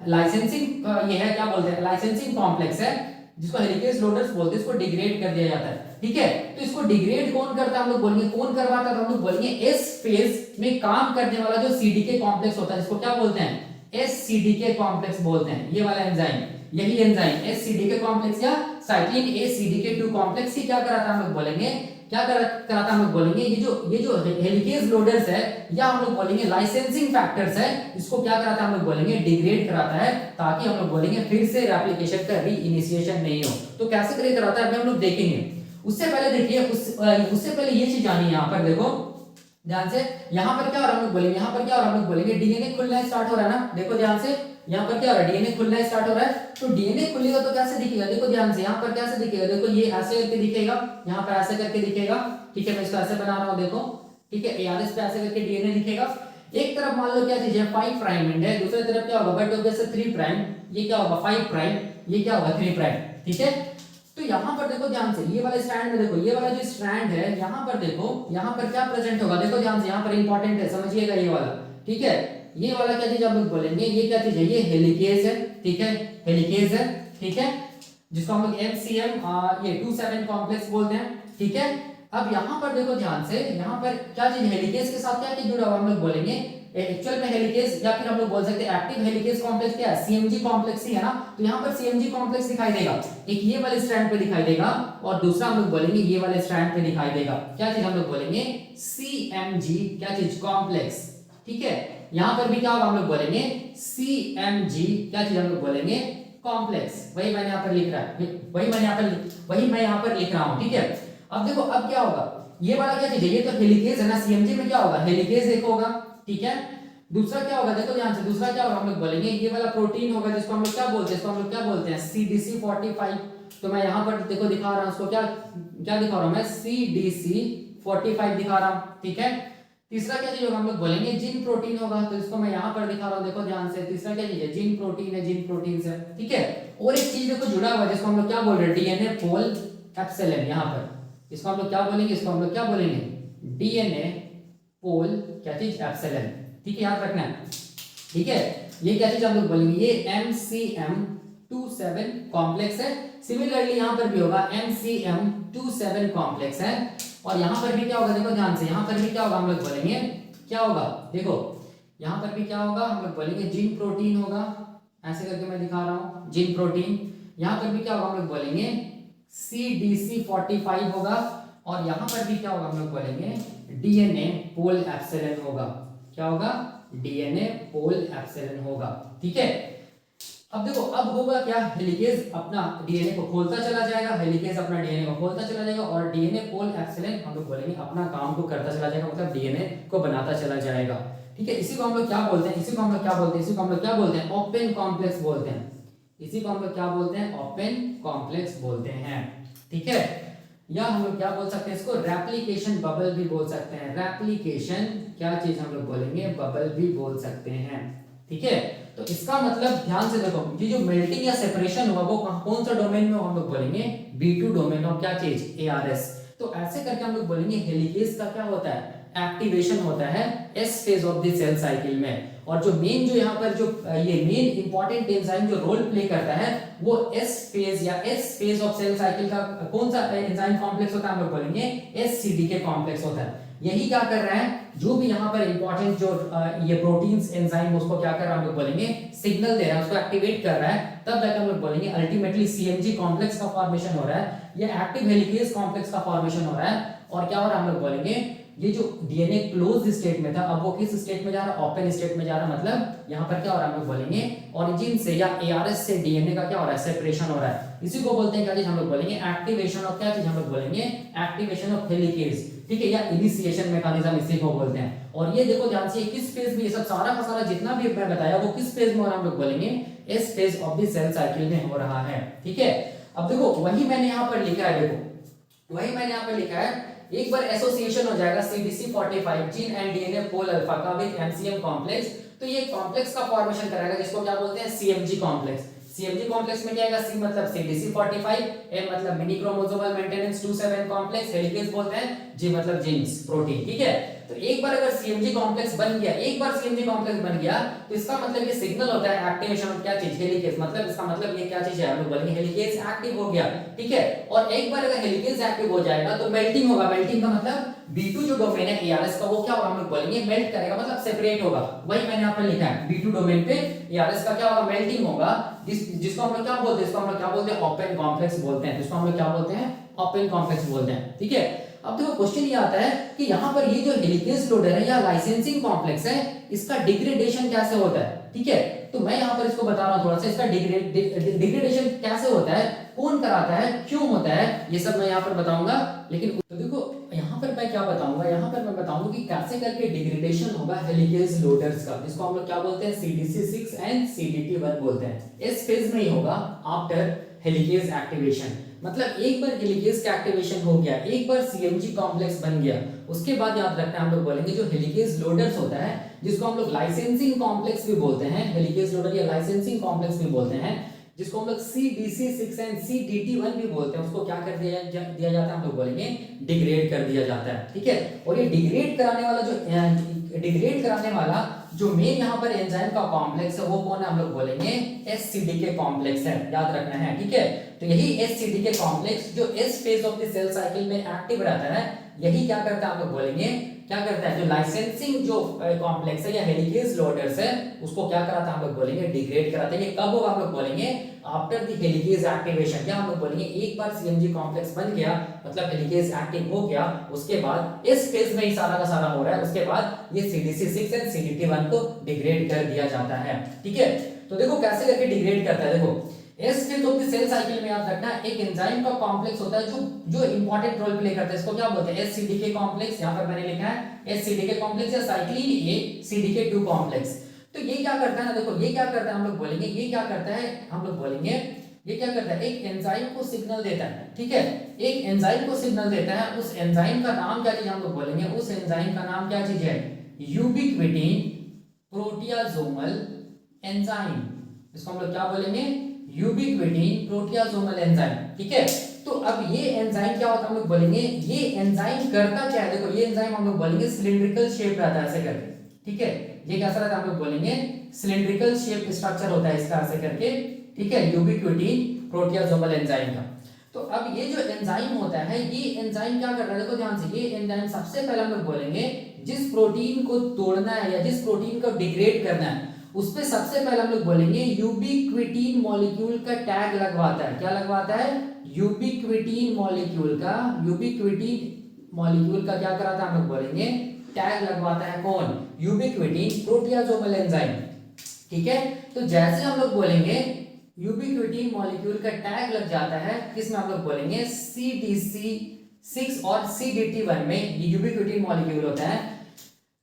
लाइसेंसिंग ये है, क्या बोलते हैं, लाइसेंसिंग कॉम्प्लेक्स है, जिसको हेलिकेज लोडर्स बोलते हैं, इसको डिग्रेड कर दिया जाता है। ठीक है, तो इसको डिग्रेड कौन करता है, हम लोग बोलेंगे कौन करवाता है, हम लोग बोलेंगे एस फेज में काम करने वाला जो सीडीके कॉम्प्लेक्स होता है, जिसको क्या बोलते हैं, एससीडीके कॉम्प्लेक्स बोलते हैं। ये वाला एंजाइम, यही एंजाइम एससीडीके कॉम्प्लेक्स या साइक्लिन ACDK2 कॉम्प्लेक्स ही क्या कराता है, हम लोग बोलेंगे क्या कराता है, हम लोग बोलेंगे ये जो हेलिकेज लोडर्स है, या हम लोग बोलेंगे लाइसेंसिंग फैक्टर्स है, इसको क्या कराता है, हम लोग बोलेंगे डिग्रेड कराता है, ताकि हम लोग बोलेंगे फिर से रेप्लिकेशन का री इनिशिएशन नहीं हो। तो कैसे करे कराता है, अभी हम लोग देखेंगे। उससे पहले देखिए, उससे पहले ये चीज जानिए, यहाँ पर देखो ध्यान से, यहाँ पर क्या हो रहा है, हम लोग बोलेंगे, यहाँ पर क्या हो रहा है, हम लोग बोलेंगे डीएनए खुलना स्टार्ट हो रहा है ना, देखो ध्यान से, यहाँ पर क्या हो रहा है, डीएनए खुलना स्टार्ट हो रहा है। तो डीएनए खुलेगा तो कैसे दिखेगा, देखो ध्यान से, यहाँ पर कैसे दिखेगा, देखो ये ऐसे करके दिखेगा, यहाँ पर ऐसे करके दिखेगा। ठीक है, मैं इसको ऐसे बना रहा हूँ, देखो, ठीक है, ARS पे ऐसे करके डीएनए दिखेगा। एक तरफ मान लो क्या चीज है, 5 प्राइम एंड है, दूसरी तरफ क्या होगा, बट जैसे 3 प्राइम, ये क्या होगा 5 प्राइम, ये क्या होगा 3 प्राइम। ठीक है, तो यहाँ पर देखो ध्यान से, ये वाले स्ट्रैंड में देखो, ये वाला जो स्ट्रैंड है, यहाँ पर देखो, यहाँ पर क्या प्रेजेंट होगा, देखो ध्यान से, यहाँ पर इंपॉर्टेंट है, समझिएगा ये वाला। ठीक है, ये वाला क्या चीज हम लोग बोलेंगे, ये क्या चीज है, ये हेलिकेज है। ठीक है, हेलिकेज है, ठीक है, जिसको हम लोग MCM ये 27 कॉम्प्लेक्स बोलते हैं। ठीक है, अब यहाँ पर देखो ध्यान से, यहाँ पर क्या चीज हेलिकेज के साथ क्या चीज जुड़ा हुआ, हम लोग बोलेंगे एक्चुअल में हेलिकेज, या फिर हम लोग बोल सकते हैं एक्टिव हेलिकेज कॉम्प्लेक्स क्या है, CMG कॉम्प्लेक्स ही है ना। तो यहाँ पर CMG कॉम्प्लेक्स दिखाई देगा, एक ये वाले स्ट्रैंड पे दिखाई देगा, और दूसरा हम लोग बोलेंगे ये वाले स्ट्रैंड पे दिखाई देगा। क्या चीज हम लोग बोलेंगे, CMG क्या चीज, कॉम्प्लेक्स। ठीक है, यहाँ पर भी क्या होगा, हम लोग बोलेंगे CMG क्या चीज हम लोग बोलेंगे, कॉम्प्लेक्स। वही मैंने यहाँ पर लिख रहा है, वही मैं यहाँ पर लिख रहा हूँ। ठीक है, अब देखो, अब क्या होगा, ये वाला क्या चीज है, ये तो हेलिकेज है ना, CMG में क्या होगा, हेलिकेज एक होगा। ठीक है, दूसरा क्या होगा, देखो ध्यान से, दूसरा क्या होगा, हम लोग बोलेंगे ये वाला प्रोटीन होगा, जिसको हम लोग क्या बोलते हैं, इसको हम लोग क्या बोलते हैं, CDC45। तो मैं यहाँ पर देखो दिखा रहा हूँ, उसको क्या क्या दिखा रहा हूँ मैं, CDC45 दिखा रहा हूँ। ठीक है, तीसरा क्या चीज होगा, हम लोग बोलेंगे जिन प्रोटीन होगा। तो इसको मैं यहाँ पर दिखा रहा हूँ, देखो ध्यान से। तीसरा क्या चीज है, जिन प्रोटीन है, जिन प्रोटीन से, ठीक है। और एक चीज देखो जुड़ा हुआ है जिसको हम लोग क्या बोल रहे हैं, डीएनए पोल एप्सिलॉन। यहाँ पर इसको हम लोग क्या बोलेंगे, इसको हम लोग क्या बोलेंगे, डीएनए पोल क्या चीज, एप्सिलॉन। ठीक है, याद रखना है, ठीक है। ये क्या चीज हम लोग बोलेंगे, ये MCM27 कॉम्प्लेक्स है। सिमिलरली यहाँ पर भी होगा MCM27 कॉम्प्लेक्स है। और यहाँ पर भी क्या होगा, देखो ध्यान से, यहाँ पर भी क्या होगा, हम लोग बोलेंगे क्या होगा, देखो यहाँ पर भी क्या होगा, हम लोग बोलेंगे जिन प्रोटीन होगा। ऐसे करके मैं दिखा रहा हूँ, जिन प्रोटीन। यहाँ पर भी क्या होगा, हम लोग बोलेंगे CDC45 होगा। और यहाँ पर भी क्या होगा, हम लोग बोलेंगे डीएनए पोल एप्सिलॉन होगा। क्या होगा, डीएनए पोल एप्सिलॉन होगा, ठीक है। अब देखो, अब होगा क्या, हेलिकेज अपना डीएनए को खोलता चला जाएगा, हेलिकेज अपना डीएनए को खोलता चला जाएगा, और डीएनए पोल एप्सिलॉन हम लोग बोलेंगे अपना काम को करता चला जाएगा, मतलब डीएनए को बनाता चला जाएगा, ठीक है। इसी को हम लोग क्या बोलते हैं, इसी को हम लोग क्या बोलते हैं, इसी को हम लोग क्या बोलते हैं, ओपन कॉम्प्लेक्स बोलते हैं। इसी को हम लोग क्या बोलते हैं, ओपन कॉम्प्लेक्स बोलते हैं, ठीक है। या हम लोग क्या बोल सकते हैं, इसको रेप्लिकेशन बबल भी बोल सकते हैं। रेप्लिकेशन क्या चीज हम लोग बोलेंगे, बबल भी बोल सकते हैं, ठीक है। तो इसका मतलब ध्यान से देखो, ये जो मेल्टिंग या सेपरेशन होगा वो कौन सा डोमेन में हम लोग बोलेंगे, B2 डोमेन ऑफ क्या चीज, ARS। तो ऐसे करके हम लोग बोलेंगे हेलिकेज का क्या होता है, एक्टिवेशन होता है S phase of the cell cycle में। और जो मेन जो यहाँ पर जो ये मेन इंपॉर्टेंट एंजाइम जो रोल प्ले करता है वो S फेज या S phase of cell cycle का कौन सा एंजाइम कॉम्प्लेक्स होता है, हम लोग बोलेंगे SCDK कॉम्प्लेक्स होता है। यही क्या कर रहा है, जो भी यहाँ पर इंपॉर्टेंट जो ये प्रोटीन्स एंजाइम उसको क्या कर रहा है, हम लोग बोलेंगे सिग्नल दे रहा है, उसको एक्टिवेट कर रहा है, तब जाकर हम लोग बोलेंगे अल्टीमेटली CMG कॉम्प्लेक्स का फॉर्मेशन हो रहा है, या एक्टिव हेलिकेज कॉम्प्लेक्स का फॉर्मेशन हो रहा है। और क्या हो रहा है, हम लोग बोलेंगे ये जो डीएनए क्लोज स्टेट में था, अब वो किस स्टेट में जा रहा है, ओपन स्टेट में जा रहा है। मतलब यहाँ पर क्या हो रहा है, हम लोग बोलेंगे ओरिजिन से या ARS से डीएनए का क्या हो रहा है, सेपरेशन हो रहा है। इसी को बोलते हैं क्या चीज, हम लोग बोलेंगे एक्टिवेशन ऑफ क्या चीज, हम लोग बोलेंगे एक्टिवेशन ऑफ हेलिकेज, ठीक है, या इनिशिएशन मैकेनिज्म इसी को बोलते हैं। और ये देखो ध्यान से, किस फेज में ये सब सारा का सारा जितना भी मैं बताया वो किस फेज में हो रहा है, हम लोग बोलेंगे S phase of the cell cycle में हो रहा है, ठीक है। अब देखो वही मैंने यहाँ पर लिखा है, देखो वही मैंने यहाँ पर लिखा है, एक बार एसोसिएशन हो जाएगा CDC45 gene and DNA pol alpha का विद MCM कॉम्प्लेक्स, तो ये कॉम्प्लेक्स का फॉर्मेशन कराएगा जिसको क्या बोलते हैं, CMG कॉम्प्लेक्स। CMG कॉम्प्लेक्स में क्या आएगा, C मतलब CDC45, M मतलब mini chromosomal maintenance 27 complex, helicase बोलते हैं, G मतलब जीन्स प्रोटीन, ठीक है। तो एक बार अगर CMG कॉम्प्लेक्स बन गया, एक बार CMG कॉम्प्लेक्स बन गया तो इसका मतलब ये सिग्नल होता है एक्टिवेशन ऑफ क्या चीज, हेलिकेज। मतलब इसका मतलब ये क्या चीज है, हम लोग बोलेंगे हेलिकेज एक्टिव हो गया, ठीक है। और एक बार अगर हेलिकेज एक्टिव हो जाएगा तो मेल्टिंग होगा। मेल्टिंग का मतलब B2 जो डोमेन है ARS का वो क्या होगा, हम लोग बोलेंगे मेल्ट करेगा, मतलब सेपरेट होगा। वही मैंने यहाँ पर लिखा है, B2 डोमेन पे ARS का क्या होगा, मेल्टिंग होगा, जिसको हम लोग क्या बोलते हैं, इसको हम लोग क्या बोलते हैं, ओपन कॉम्प्लेक्स बोलते हैं। जिसको हम लोग क्या बोलते हैं, ओपन कॉम्प्लेक्स बोलते हैं, ठीक है। अब देखो क्वेश्चन ये आता है कि यहाँ पर ये जो हेलिकेज लोडर है या लाइसेंसिंग कॉम्प्लेक्स है, इसका डिग्रेडेशन कैसे होता है, ठीक है। तो मैं यहाँ पर इसको बता रहा हूँ थोड़ा सा, इसका डिग्रेडेशन कैसे होता है, कौन कराता है, क्यों होता है, ये सब मैं यहाँ पर बताऊंगा। लेकिन तो देखो यहाँ पर मैं क्या बताऊंगा, यहाँ पर मैं बताऊंगा कि कैसे करके डिग्रेडेशन होगा हेलिकेज लोडर्स का, जिसको हम लोग क्या बोलते हैं, CDC6 एंड CDT1 बोलते हैं। इस फेज में ही होगा आफ्टर हेलिकेज एक्टिवेशन। मतलब एक बार हेलिकेज का एक्टिवेशन हो गया, एक बार CMG कॉम्प्लेक्स बन गया, उसके बाद याद रखना हम लोग बोलेंगे जो हेलिकेज लोडर्स होता है, जिसको हम लोग लाइसेंसिंग कॉम्प्लेक्स भी बोलते हैं, हेलिकेज लोडर या लाइसेंसिंग कॉम्प्लेक्स भी बोलते हैं, जिसको हम लोग CDC6 एंड CDT1 भी बोलते हैं, उसको क्या कर दिया जाता है, हम लोग बोलेंगे डिग्रेड कर दिया जाता है, ठीक है। और ये डिग्रेड कराने वाला जो मेन यहाँ पर एंजाइम का कॉम्प्लेक्स है वो कौन है, हम लोग बोलेंगे SCDK कॉम्प्लेक्स है, याद रखना है, ठीक है। तो यही SCDK कॉम्प्लेक्स जो S phase of the cell cycle में एक्टिव रहता है, यही क्या करता है, हम लोग बोलेंगे क्या करता है, जो लाइसेंसिंग जो कॉम्प्लेक्स है या हेलिकेज लोडर्स है उसको क्या कराता है, हम लोग बोलेंगे डिग्रेड कराता है। ये कब होगा, हम लोग बोलेंगे आफ्टर द हेलिकेज एक्टिवेशन, या हम लोग बोलेंगे एक बार CMG कॉम्प्लेक्स बन गया मतलब हेलिकेज एक्टिव हो गया, उसके बाद इस फेज में ही सारा का सारा हो रहा है, उसके बाद ये CDC6 एंड CDT1 को डिग्रेड कर दिया जाता है, ठीक है। तो देखो कैसे करके डिग्रेड करता है, देखो S phase of the cell cycle में याद रखना एक एंजाइम का कॉम्प्लेक्स होता है जो इंपॉर्टेंट रोल प्ले करता है, इसको क्या बोलते हैं, SCDK कॉम्प्लेक्स। यहाँ पर मैंने लिखा है SCDK कॉम्प्लेक्स या साइक्लिन A CDK2 कॉम्प्लेक्स। तो ये क्या करता है ना, देखो ये क्या करता है, हम लोग बोलेंगे ये क्या करता है, हम लोग बोलेंगे ये क्या करता है, एक एंजाइम को सिग्नल देता है, ठीक है, एक एंजाइम को सिग्नल देता है। उस एंजाइम का नाम क्या चीज हम लोग बोलेंगे, उस एंजाइम का नाम क्या चीज है, यूबिक्विटिन प्रोटियासोमल एंजाइम। इसको हम लोग क्या बोलेंगे, यूबिक्विटिन प्रोटियासोमल एंजाइम, ठीक है। तो अब ये एंजाइम क्या होता है हम लोग बोलेंगे, ये एंजाइम करता क्या है, देखो ये एंजाइम हम लोग बोलेंगे सिलिंड्रिकल शेप रहता है ऐसे करके, ठीक है, ये कैसा रहता है हम लोग बोलेंगे सिलिंड्रिकल शेप स्ट्रक्चर होता है इसका ऐसे करके, ठीक है, यूबिक्विटिन प्रोटियासोमल एंजाइम का। तो अब ये जो एंजाइम होता है, ये एंजाइम क्या कर रहा है, देखो ध्यान से, ये एंजाइम सबसे पहले हम लोग बोलेंगे जिस प्रोटीन को तोड़ना है या जिस प्रोटीन को डिग्रेड करना है उस पे सबसे पहले हम लोग बोलेंगे यूबिक्विटिन मॉलिक्यूल का टैग लगवाता है। क्या लगवाता है, यूबिक्विटिन मॉलिक्यूल का, यूबिक्विटिन मॉलिक्यूल का क्या कराता है हम लोग बोलेंगे टैग लगवाता है, कौन, यूबिक्विटिन प्रोटियासोमल एंजाइम, ठीक है। तो जैसे हम लोग बोलेंगे यूबिक्विटिन मॉलिक्यूल का टैग लग जाता है, किसमें हम लोग बोलेंगे CDC6 और CDT1 में, ये यूबिक्विटिन मॉलिक्यूल होता है।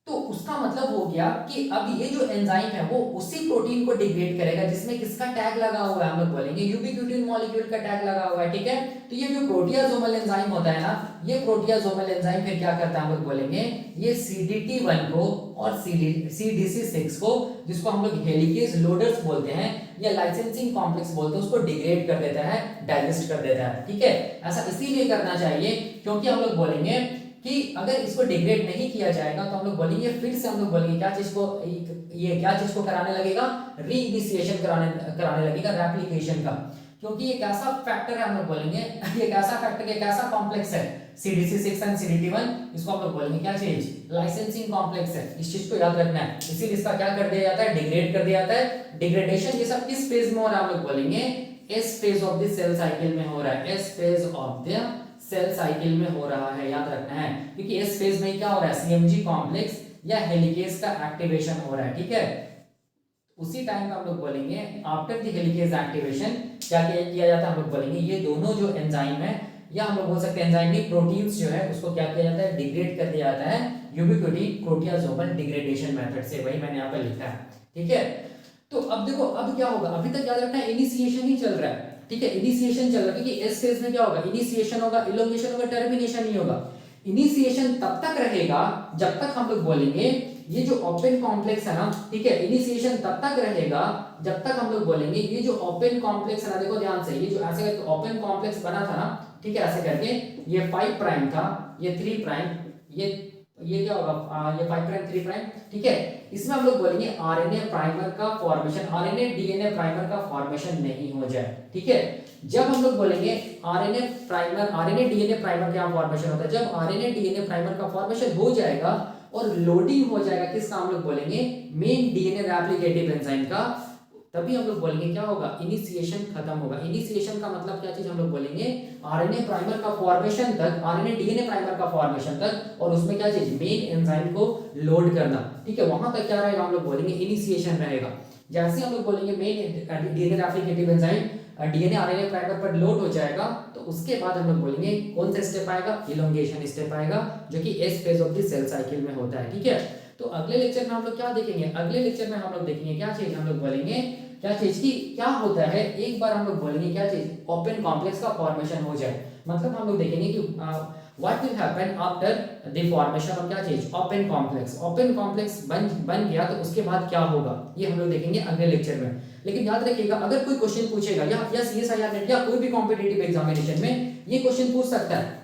तो उसका मतलब हो गया कि अब ये जो एंजाइम है वो उसी प्रोटीन को डिग्रेड करेगा जिसमें किसका टैग लगा हुआ है, हम लोग बोलेंगे यूबिक्विटिन मॉलिक्यूल का टैग लगा हुआ है, ठीक है। तो ये जो प्रोटियासोमल एंजाइम होता है ना, ये प्रोटियासोमल एंजाइम फिर क्या करता है हम लोग बोलेंगे, ये CDT1 को और CDC6 को, जिसको हम लोग हेलिकेज लोडर्स बोलते हैं या लाइसेंसिंग कॉम्प्लेक्स बोलते हैं, उसको डिग्रेड कर देता है, डाइजेस्ट कर देता है, ठीक है। ऐसा इसीलिए करना चाहिए क्योंकि हम लोग बोलेंगे कि अगर इसको डिग्रेड नहीं किया जाएगा तो हम लोग बोलेंगे, फिर से हम लोग बोलेंगे क्या चीज को, ये क्या चीज को कराने लगेगा, रीइनिशिएशन कराने लगेगा रेप्लिकेशन का, क्योंकि ये कैसा फैक्टर है हम लोग बोलेंगे, ये कैसा फैक्टर है, कैसा कॉम्प्लेक्स है, CDC6 एंड CDT1, इसको हम लोग बोलेंगे क्या चीज, लाइसेंसिंग कॉम्प्लेक्स है। इस चीज को याद रखना है, इसीलिए इसका क्या कर दिया जाता है, डिग्रेड कर दिया जाता है। डिग्रेडेशन ये सब किस फेज में हो रहा है हम लोग बोलेंगे, S phase of the cell cycle में हो रहा है, S phase of the cell cycle में हो रहा है, याद रखना है, क्योंकि इस फेज में क्या हो रहा है, CMG कॉम्प्लेक्स या हेलिकेज का एक्टिवेशन हो रहा है, ठीक है। उसी टाइम पे हम लोग बोलेंगे आफ्टर द हेलिकेज एक्टिवेशन क्या किया जाता है, हम लोग बोलेंगे ये दोनों जो एंजाइम है, या हम लोग बोल सकते हैं एंजाइम नहीं, प्रोटीन्स जो है उसको क्या किया जाता है, डिग्रेड कर दिया जाता है यूबिक्विटिन प्रोटियासोमल डिग्रेडेशन मेथड से, वही मैंने यहाँ पर लिखा है, ठीक है। तो अब देखो अब क्या होगा, अभी तक याद रखना है इनिशिएशन ही चल रहा है, ठीक है, इनिशिएशन चल रहा है, क्योंकि इस फेज में क्या होगा, इनिशिएशन होगा, इलोंगेशन होगा, टर्मिनेशन नहीं होगा। इनिशिएशन तब तक रहेगा जब तक हम लोग बोलेंगे ये जो ओपन कॉम्प्लेक्स है ना, ठीक है, इनिशिएशन तब तक रहेगा जब तक हम लोग बोलेंगे ये जो ओपन कॉम्प्लेक्स है ना, देखो ध्यान से, ये जो ऐसे करके ओपन कॉम्प्लेक्स बना था ना, ठीक है, ऐसे करके ये 5 प्राइम था, ये 3 प्राइम, ये क्या होगा, ये 5 प्राइम 3 प्राइम, ठीक है। इसमें हम लोग बोलेंगे आरएनए प्राइमर का फॉर्मेशन, आरएनए डीएनए प्राइमर का फॉर्मेशन नहीं हो जाए, ठीक है। जब हम लोग बोलेंगे RNA primer, RNA DNA primer का फॉर्मेशन होता है, जब आरएनए डीएनए प्राइमर का फॉर्मेशन हो जाएगा और लोडिंग हो जाएगा किसका, हम लोग बोलेंगे मेन डीएनए रेप्लिकेटिव एंजाइम का, तभी हम लोग बोलेंगे क्या होगा, इनिशिएशन खत्म होगा। इनिशिएशन का मतलब क्या चीज हम लोग बोलेंगे, आरएनए प्राइमर का फॉर्मेशन तक, आरएनए डीएनए प्राइमर का फॉर्मेशन तक, और उसमें क्या चीज, मेन एंजाइम को लोड करना, ठीक है, वहां तक क्या रहेगा, हम लोग बोलेंगे इनिशिएशन रहेगा। जैसे हम लोग बोलेंगे main DNA replicative enzyme DNA RNA primer पर लोड हो जाएगा, तो उसके बाद हम लोग बोलेंगे कौन सा स्टेप आएगा, इलोंगेशन स्टेप आएगा, जो कि S phase of the cell cycle में होता है, ठीक है। तो अगले लेक्चर में हम लोग क्या देखेंगे, अगले लेक्चर में हम लोग देखेंगे क्या चीज, हम लोग बोलेंगे क्या चीज की क्या होता है, एक बार हम लोग बोलेंगे क्या चीज, ओपन कॉम्प्लेक्स का फॉर्मेशन हो जाए, मतलब हम लोग देखेंगे कि what will happen after the formation of क्या चीज, ओपन कॉम्प्लेक्स। ओपन कॉम्प्लेक्स बन गया तो उसके बाद क्या होगा, ये हम लोग देखेंगे अगले लेक्चर में। लेकिन याद रखिएगा अगर कोई क्वेश्चन पूछेगा या सीएसआईआर नेट या कोई भी कॉम्पिटिटिव एग्जामिनेशन में ये क्वेश्चन पूछ सकता है,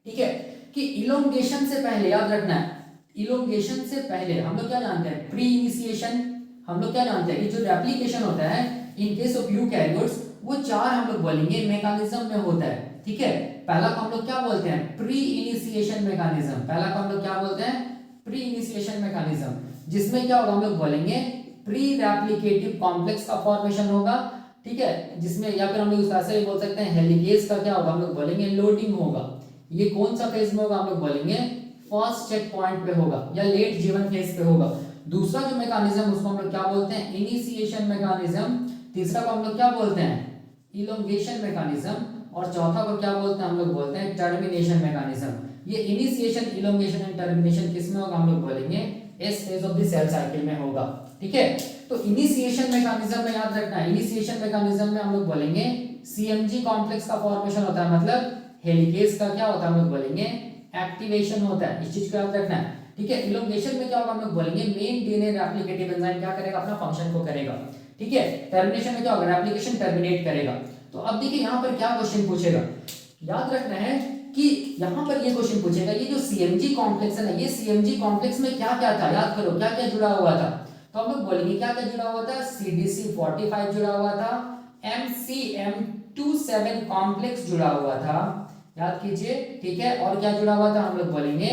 ठीक है, कि इलोंगेशन से पहले, याद रखना है, इलोंगेशन से पहले हम लोग क्या जानते हैं, प्री इनिशिएशन, हम लोग क्या जानते हैं कि जो रेप्लिकेशन होता है इन केस ऑफ यूकैरियोट्स, वो 4 हम लोग बोलेंगे मैकेनिज्म में होता है, ठीक है। पहला को हम लोग क्या बोलते हैं, प्री इनिशिएशन मैकेनिज्म, पहला को हम लोग क्या बोलते हैं, प्री इनिशिएशन मैकेनिज्म, जिसमें क्या होगा, हम लोग बोलेंगे प्री रेप्लिकेटिव कॉम्प्लेक्स का फॉर्मेशन होगा, ठीक है, जिसमें या फिर हम लोग ऐसे भी बोल सकते हैं हेलिकेज का क्या होगा, हम लोग बोलेंगे लोडिंग होगा। ये कौन सा फेज में होगा, हम लोग बोलेंगे फर्स्ट चेक पॉइंट पे होगा या लेट जीवन फेज पे होगा। दूसरा जो मैकेनिज्म उसको हम लोग क्या बोलते हैं, इनिशिएशन मैकेनिज्म। तीसरा को हम लोग क्या बोलते हैं, इलोंगेशन मैकेनिज्म। और चौथा को क्या बोलते हैं, हम लोग बोलते हैं टर्मिनेशन मैकेनिज्म। ये इनिशिएशन, इलोंगेशन एंड टर्मिनेशन किस में होगा, हम लोग बोलेंगे S phase of the cell cycle में होगा, ठीक है। तो इनिशिएशन मैकेनिज्म में याद रखना है, इनिशिएशन मैकेनिज्म में हम लोग बोलेंगे CMG कॉम्प्लेक्स का फॉर्मेशन होता है, मतलब हेलिकेज का क्या होता है, हम लोग बोलेंगे एक्टिवेशन होता है। इस चीज को याद रखना है, ठीक है। इलोंगेशन में क्या होगा, हम लोग बोलेंगे मेन डीएनए रेप्लिकेटिव एंजाइम क्या करेगा, अपना फंक्शन को करेगा, ठीक है। टर्मिनेशन में क्या होगा, रेप्लिकेशन टर्मिनेट करेगा। तो अब देखिए यहाँ पर क्या क्वेश्चन पूछेगा, याद रखना है कि यहाँ पर ये क्वेश्चन पूछेगा, ये जो सीएमजी कॉम्प्लेक्स है ना, ये सीएमजी कॉम्प्लेक्स में क्या क्या था, याद करो क्या क्या जुड़ा हुआ था। तो हम लोग बोलेंगे क्या क्या जुड़ा हुआ था, CDC45 जुड़ा हुआ था, MCM27 कॉम्प्लेक्स जुड़ा हुआ था, याद कीजिए, ठीक है। और क्या जुड़ा हुआ था, हम लोग बोलेंगे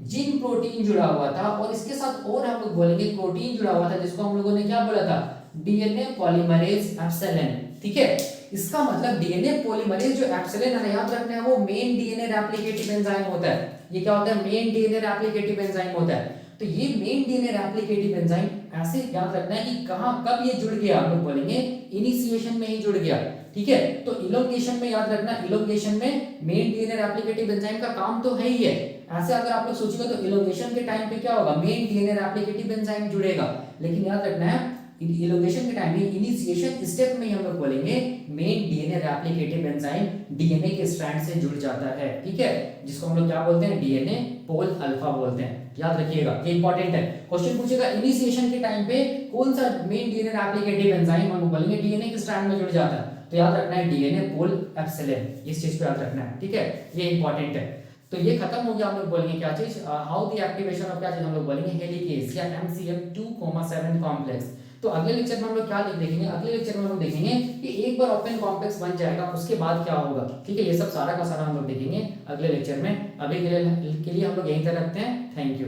जिन प्रोटीन जुड़ा हुआ था, और इसके साथ और हम लोग बोलेंगे प्रोटीन जुड़ा हुआ था, जिसको हम लोगों ने क्या बोला था, डीएनए पॉलीमरेज एप्सिलॉन, ठीक है। इसका मतलब डीएनए पॉलीमरेज जो एप्सिलॉन है ना, याद रखना है, वो मेन डीएनए रेप्लिकेटिव एंजाइम होता है। ये क्या होता है, मेन डीएनए रेप्लिकेटिव एंजाइम होता है। तो ये मेन डीएनए रेप्लिकेटिव एंजाइम ऐसे याद रखना है कि कहां कब ये जुड़ गया, हम लोग बोलेंगे इनिशिएशन में ही जुड़ गया, ठीक है। तो इलोंगेशन में याद रखना, इलोंगेशन में मेन डीएनए रेप्लिकेटिव एंजाइम का काम तो है ही है। ऐसे अगर आप लोग सोचिएगा तो इलोंगेशन के टाइम पे क्या होगा, मेन डीएनए रेप्लिकेटिव एंजाइम जुड़ेगा, लेकिन याद रखना है इलोंगेशन के टाइम में इनिशिएशन स्टेप में हम लोग बोलेंगे main DNA replicative enzyme DNA के स्ट्रैंड से जुड़ जाता है, ठीक है, जिसको हम लोग क्या बोलते हैं, डीएनए पोल अल्फा बोलते हैं। याद रखिएगा, ये इंपॉर्टेंट है। क्वेश्चन पूछेगा इनिशिएशन के टाइम पे कौन सा मेन डीएनए रेप्लिकेटिव एंजाइम हम बोलेंगे डीएनए के स्ट्रैंड में जुड़ जाता है, तो याद रखना है डीएनए पोल एप्सिलॉन, इस चीज को याद रखना है, ठीक है, ये इंपॉर्टेंट है। तो ये खत्म हो गया, हम लोग बोलेंगे क्या चीज, हाउ द एक्टिवेशन ऑफ क्या चीज, हम लोग बोलेंगे हेलिकेज या MCM2,7 कॉम्प्लेक्स। तो अगले लेक्चर में हम लोग क्या देखेंगे, अगले लेक्चर में हम लोग देखेंगे कि एक बार ओपन कॉम्प्लेक्स बन जाएगा उसके बाद क्या होगा, ठीक है। ये सब सारा का सारा हम लोग देखेंगे अगले लेक्चर में। अभी के लिए हम लोग यहीं तक रखते हैं। Thank you.